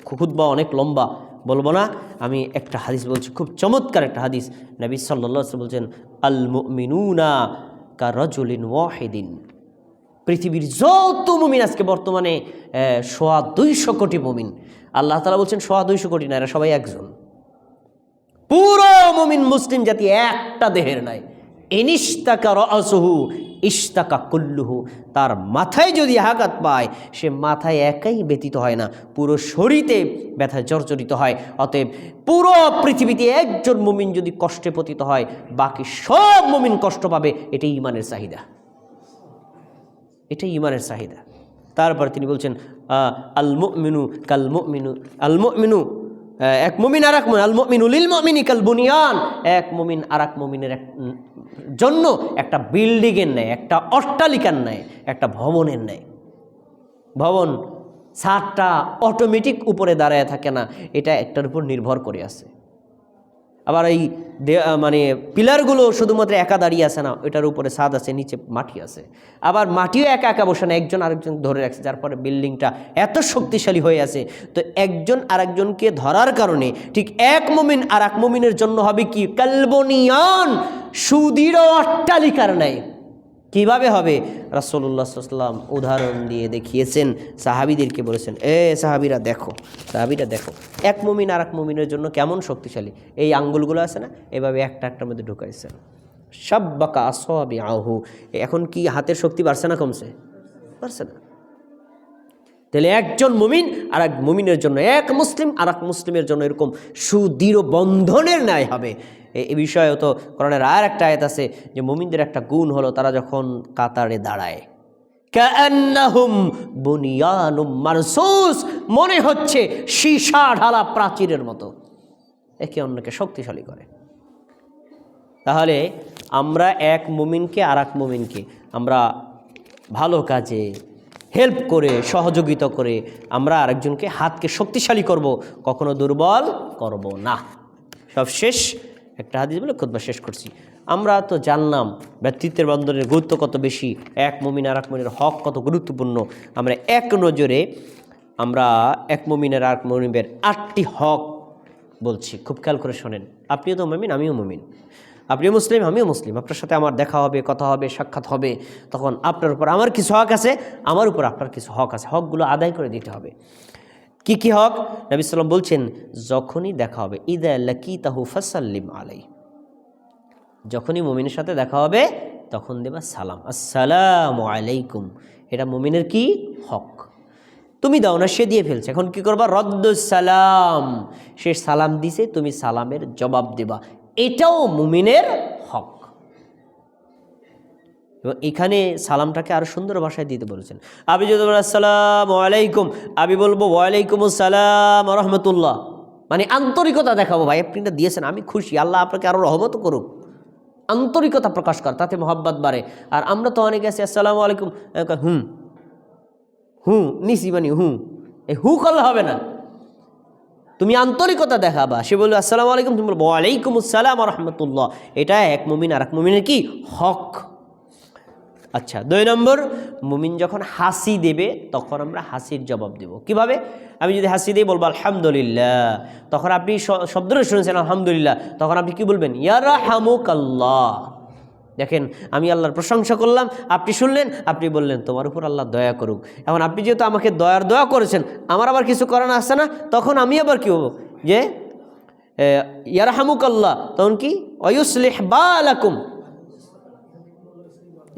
খুতবা অনেক লম্বা, বলবো না, আমি একটা হাদিস বলছি, খুব চমৎকার একটা হাদিস। নবী সাল্লাল্লাহু আলাইহি ওয়াসাল্লাম বলছেন, আল মুমিনুনা কা রাজুলিন ওয়াহিদিন। পৃথিবীর যত মুমিন আজকে বর্তমানে 250 কোটি মুমিন, আল্লাহ তাআলা বলছেন 250 কোটি না, এরা সবাই একজন। পুরো মুমিন মুসলিম জাতি একটা দেহের নাই। ইনিস্তাকা রাসুহু ইস্তাকা কুল্লুহু, তার মাথায় যদি আঘাত পায়, সে মাথায় একাই ব্যতীত হয় না, পুরো শরীরে ব্যথায় জর্জরিত হয়। অতএব পুরো পৃথিবীতে একজন মুমিন যদি কষ্টে পতিত হয়, বাকি সব মুমিন কষ্ট পাবে। এটাই ঈমানের চাহিদা, এটাই ঈমানের চাহিদা। তারপর তিনি বলছেন, আল মুমিনু কাল মুমিনু, আল মুমিনু এক মুমিন আর এক মুমিন, আল মুমিনু লিল মুমিনি কাল বুনিয়ান, এক মুমিন আর এক মুমিনের জন্য একটা বিল্ডিংয়ের ন্যায়, একটা অট্টালিকার ন্যায়, একটা ভবনের ন্যায়। ভবন ছাদটা অটোমেটিক উপরে দাঁড়ায় থাকে না, এটা একটার উপর নির্ভর করে আছে। আবার এই মানে পিলারগুলো শুধুমাত্র একা দাঁড়িয়ে আছে না, ওইটার উপরে ছাদ আছে, নিচে মাটি আছে। আবার মাটিও একা একা বসে না, একজন আরেকজন ধরে রাখছে, যার ফলে বিল্ডিংটা এত শক্তিশালী হয়ে আছে। তো একজন আরেকজনকে ধরার কারণে ঠিক এক মুমিন আর এক মুমিনের জন্য হবে কি কালবনিয়ান, সুদৃঢ় অট্টালিকার ন্যায়। কিভাবে হবে? রাসূলুল্লাহ সাল্লাল্লাহু আলাইহি ওয়াসাল্লাম উদাহরণ দিয়ে দেখিয়েছেন, সাহাবীদেরকে বলেছেন, সাহাবীরা দেখো, সাহাবীরা দেখো, এক মুমিন আর এক মুমিনের জন্য কেমন শক্তিশালী। এই আঙ্গুলগুলো আছে না, এভাবে একটা একটার মধ্যে ঢুকাইছেন, শাব্বাকা আসাবিআহু। এখন কি হাতের শক্তি বাড়ছে না কমছে? বাড়ছে না। তাহলে একজন মুমিন আর এক মুমিনের জন্য, এক মুসলিম আর এক মুসলিমের জন্য এরকম সুদৃঢ় বন্ধনের ন্যায় হবে। এই বিষয়ে তো কোরআনের আর একটা আয়াত আছে যে মুমিনদের একটা গুণ হলো তারা যখন কাতারে দাঁড়ায়, কাআন্নাহুম বুনিয়ানুম মারসুস, মনে হচ্ছে সীসা ঢালা প্রাচীরের মতো, একে অন্যকে শক্তিশালী করে। তাহলে আমরা এক মুমিনকে আর এক মুমিনকে আমরা ভালো কাজে হেল্প করে, সহযোগিতা করে আমরা আরেকজনকে হাতকে শক্তিশালী করব, কখনো দুর্বল করব না। সব শেষ একটা হাদিস বলে খুতবা শেষ করছি। আমরা তো জানলাম ব্যক্তিত্বের বন্ধনের গুরুত্ব কত বেশি, এক মুমিন আর এক মুমিনের হক কত গুরুত্বপূর্ণ। আমরা এক নজরে আমরা এক মুমিনের আর এক মুমিনের 8টি হক বলছি, খুব খেয়াল করে শোনেন। আপনিও তো মুমিন, আমিও মুমিন, আপনিও মুসলিম, আমিও মুসলিম। আপনার সাথে আমার দেখা হবে, কথা হবে, সাক্ষাৎ হবে, তখন আপনার উপর আমার কিছু হক আছে, আমার উপর আপনার কিছু হক আছে। হকগুলো আদায় করে দিতে হবে। কি কি হক? নবী সাল্লাল্লাহু বলছেন, যখনই দেখা হবে, ইযা লাকিতাহু ফাসাল্লিম আলাই, যখনই মুমিনের সাথে দেখা হবে তখন দেবা সালাম, আসসালামু আলাইকুম। এটা মুমিনের কি হক, তুমি দাও না, সে দিয়ে ফেলছে, এখন কি করবা? রদ্দুস সালাম, সে সালাম দিছে, তুমি সালামের জবাব দেবা, এটাও মুমিনের হক। এবং এখানে সালামটাকে আরো সুন্দর ভাষায় দিতে বলেছেন। আপনি যদি বলেন আসসালামু আলাইকুম, আমি বলবো ওয়ালাইকুম আসসালাম ওয়া রাহমাতুল্লাহ, মানে আন্তরিকতা দেখাবো, ভাই আপনি এটা দিয়েছেন, আমি খুশি, আল্লাহ আপনাকে আরো রহমত করুক। আন্তরিকতা প্রকাশ কর, তাতে মহব্বত বাড়ে। আর আমরা তো অনেকে আছি আসসালামু আলাইকুম, নিসি মানে এই করলে হবে না, তুমি আন্তরিকতা দেখাবা। সে বলবে আসসালামু আলাইকুম, তুমি বলবো ওয়ালাইকুম আসসালাম ওয়া রাহমাতুল্লাহ। এটা এক মুমিন আর এক মুমিনের কি হক। আচ্ছা, 2 নম্বর, মুমিন যখন হাসি দেবে তখন আমরা হাসির জবাব দেব। কিভাবে? আমি যদি হাসি দিই বলবো আলহামদুলিল্লাহ, তখন আপনি শব্দটা শুনেছেন আলহামদুলিল্লাহ, তখন আপনি কি বলবেন? ইয়ারহামুকাল্লাহ, দেখেন, আমি আল্লাহর প্রশংসা করলাম, আপনি শুনলেন, আপনি বললেন তোমার উপর আল্লাহ দয়া করুক। এখন আপনি যেহেতু আমাকে দয়া করেছেন, আমার আবার কিছু করানো আসছে না, তখন আমি আবার কী হবো যে ইয়ারহামুকাল্লাহ, তখন কি ওয়ুসলিহ বালাকুম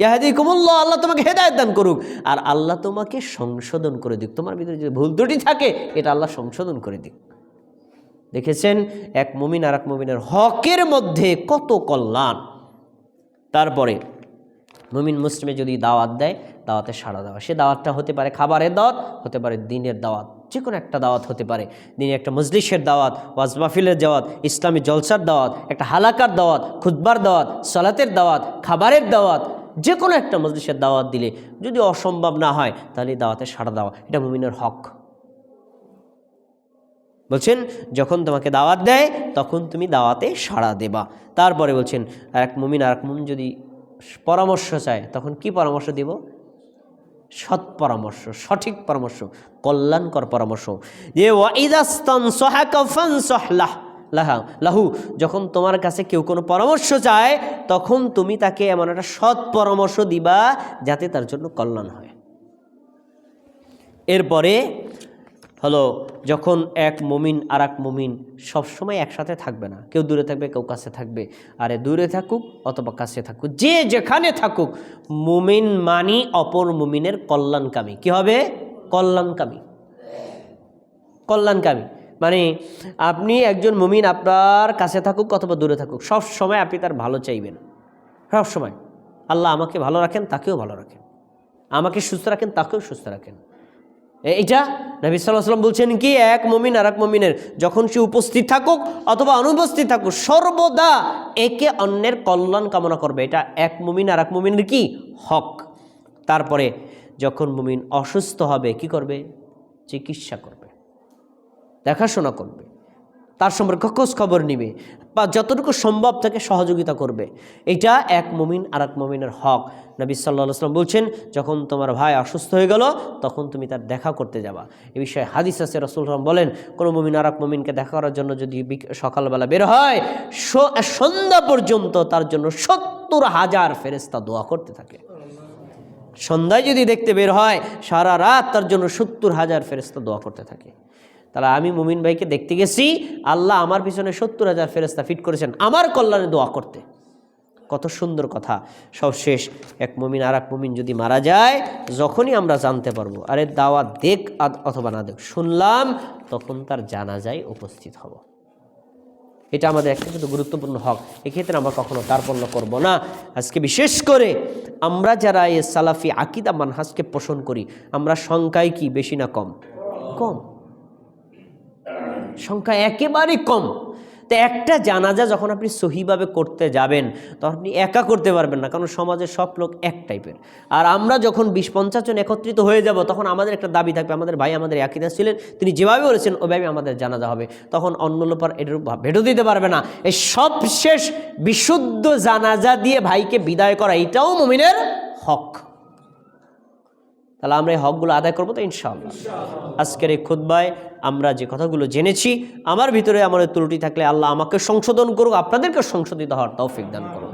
ইয়াহদিকুমুল্লাহ, আল্লাহ তোমাকে হেদায়েত দান করুক, আর আল্লাহ তোমাকে সংশোধন করে দিক। তোমার ভিতরে যদি ভুল ত্রুটি থাকে এটা আল্লাহ সংশোধন করে দিক। দেখেছেন এক মুমিন আর এক মুমিনের হকের মধ্যে কত কল্যাণ। তারপরে মুমিন মুসলিমে যদি দাওয়াত দেয়, দাওয়াতে সাড়া দেওয়া। সে দাওয়াতটা হতে পারে খাবারের দাওয়াত, হতে পারে দিনের দাওয়াত, যে কোনো একটা দাওয়াত হতে পারে। দিনে একটা মজলিসের দাওয়াত, ওয়াজ মাহফিলের দাওয়াত, ইসলামী জলসার দাওয়াত, একটা হালাকার দাওয়াত, খুতবার দাওয়াত, সালাতের দাওয়াত, খাবারের দাওয়াত, যে কোনো একটা মজলিসের দাওয়াত দিলে যদি অসম্ভব না হয় তাহলে দাওয়াতে সাড়া দেওয়া, এটা মুমিনের হক। বলছেন যখন তোমাকে দাওয়াত দেয় তখন তুমি দাওয়াতে সাড়া দেবা। তারপরে বলছেন এক মুমিন আর এক মুমিন যদি পরামর্শ চায় তখন কি পরামর্শ দিব? সৎ পরামর্শ, সঠিক পরামর্শ, কল্যাণকর পরামর্শ। যে ওয়াইদাস্তানসাহাকা ফানসাহ লাহু, যখন তোমার কাছে কেউ কোনো পরামর্শ চায় তখন তুমি তাকে এমন একটা সৎ পরামর্শ দিবা যাতে তার জন্য কল্যাণ হয়। এরপরে হলো যখন এক মুমিন আর এক মুমিন সবসময় একসাথে থাকবে না, কেউ দূরে থাকবে কেউ কাছে থাকবে। আরে দূরে থাকুক অথবা কাছে থাকুক, যে যেখানে থাকুক, মুমিন মানি অপর মুমিনের কল্যাণকামী। কি হবে? কল্যাণকামী। কল্যাণকামী মানে আপনি একজন মুমিন আপনার কাছে থাকুক অথবা দূরে থাকুক, সব সময় আপনি তার ভালো চাইবেন। সব সময় আল্লাহ আমাকে ভালো রাখেন, তাকেও ভালো রাখেন, আমাকে সুস্থ রাখেন, তাকেও সুস্থ রাখেন। এইটা নবী সাল্লাল্লাহু আলাইহি ওয়াসাল্লাম বলছেন কি, এক মুমিন আর এক মুমিনের যখন সে উপস্থিত থাকুক অথবা অনুপস্থিত থাকুক সর্বদা একে অন্যের কল্যাণ কামনা করবে। এটা এক মুমিন আর এক মুমিনের কি হক। তারপরে যখন মুমিন অসুস্থ হবে কি করবে? চিকিৎসা করবে, দেখাশোনা করবে, তার সম্পর্কে খোঁজ খবর নিবে বা যতটুকু সম্ভব তাকে সহযোগিতা করবে। এটা এক মুমিন আর এক মুমিনের হক। নবী সাল্লাল্লাহু আলাইহি ওয়াসাল্লাম বলছেন যখন তোমার ভাই অসুস্থ হয়ে গেল তখন তুমি তার দেখা করতে যাবা। এই বিষয়ে হাদিস আছে, রাসূল বলেন কোনো মুমিন আর এক মুমিনকে দেখা করার জন্য যদি সকালবেলা বের হয় সন্ধ্যা পর্যন্ত তার জন্য ৭০,০০০ ফেরেশতা দোয়া করতে থাকে। সন্ধ্যায় যদি দেখতে বের হয় সারা রাত তার জন্য ৭০,০০০ ফেরেশতা দোয়া করতে থাকে। তাহলে আমি মুমিন ভাইকে দেখতে গেছি, আল্লাহ আমার পিছনে ৭০,০০০ ফেরেশতা ফিট করেছেন আমার কল্যাণে দোয়া করতে। কত সুন্দর কথা। সবশেষ এক মুমিন আর এক মুমিন যদি মারা যায়, যখনই আমরা জানতে পারবো আরে দাওয়াত দেখ অথবা না দেখ শুনলাম, তখন তার জানাজায় উপস্থিত হব। এটা আমাদের একটা কিন্তু গুরুত্বপূর্ণ হক। এক্ষেত্রে আমরা কখনো কার্পণ্য করব না। আজকে বিশেষ করে আমরা যারা এই সালাফি আকীদা মানহাজকে পোষণ করি, আমরা সংখ্যায় কি বেশি না কম? কম, সংখ্যা একেবারেই কম। তো একটা জানাজা যখন আপনি সহিভাবে করতে যাবেন তখন আপনি একা করতে পারবেন না, কারণ সমাজের সব লোক এক টাইপের। আর আমরা যখন ২০-৫০ জন একত্রিত হয়ে যাব তখন আমাদের একটা দাবি থাকবে, আমাদের ভাই আমাদের আকীদা ছিলেন, তিনি যেভাবে বলেছেন ওইভাবে আমাদের জানাজা হবে। তখন অন্য লোক এর ভেটো দিতে পারবে না। এই সবশেষ বিশুদ্ধ জানাজা দিয়ে ভাইকে বিদায় করা এটাও মুমিনের হক। তাহলে আমরা এই হকগুলো আদায় করবো তো ইনশাআল্লাহ। আজকের এই খুতবায় আমরা যে কথাগুলো জেনেছি, আমার ভিতরে আমাদের ত্রুটি থাকলে আল্লাহ আমাকে সংশোধন করুক, আপনাদেরকে সংশোধিত হওয়ার তৌফিক দান করুন।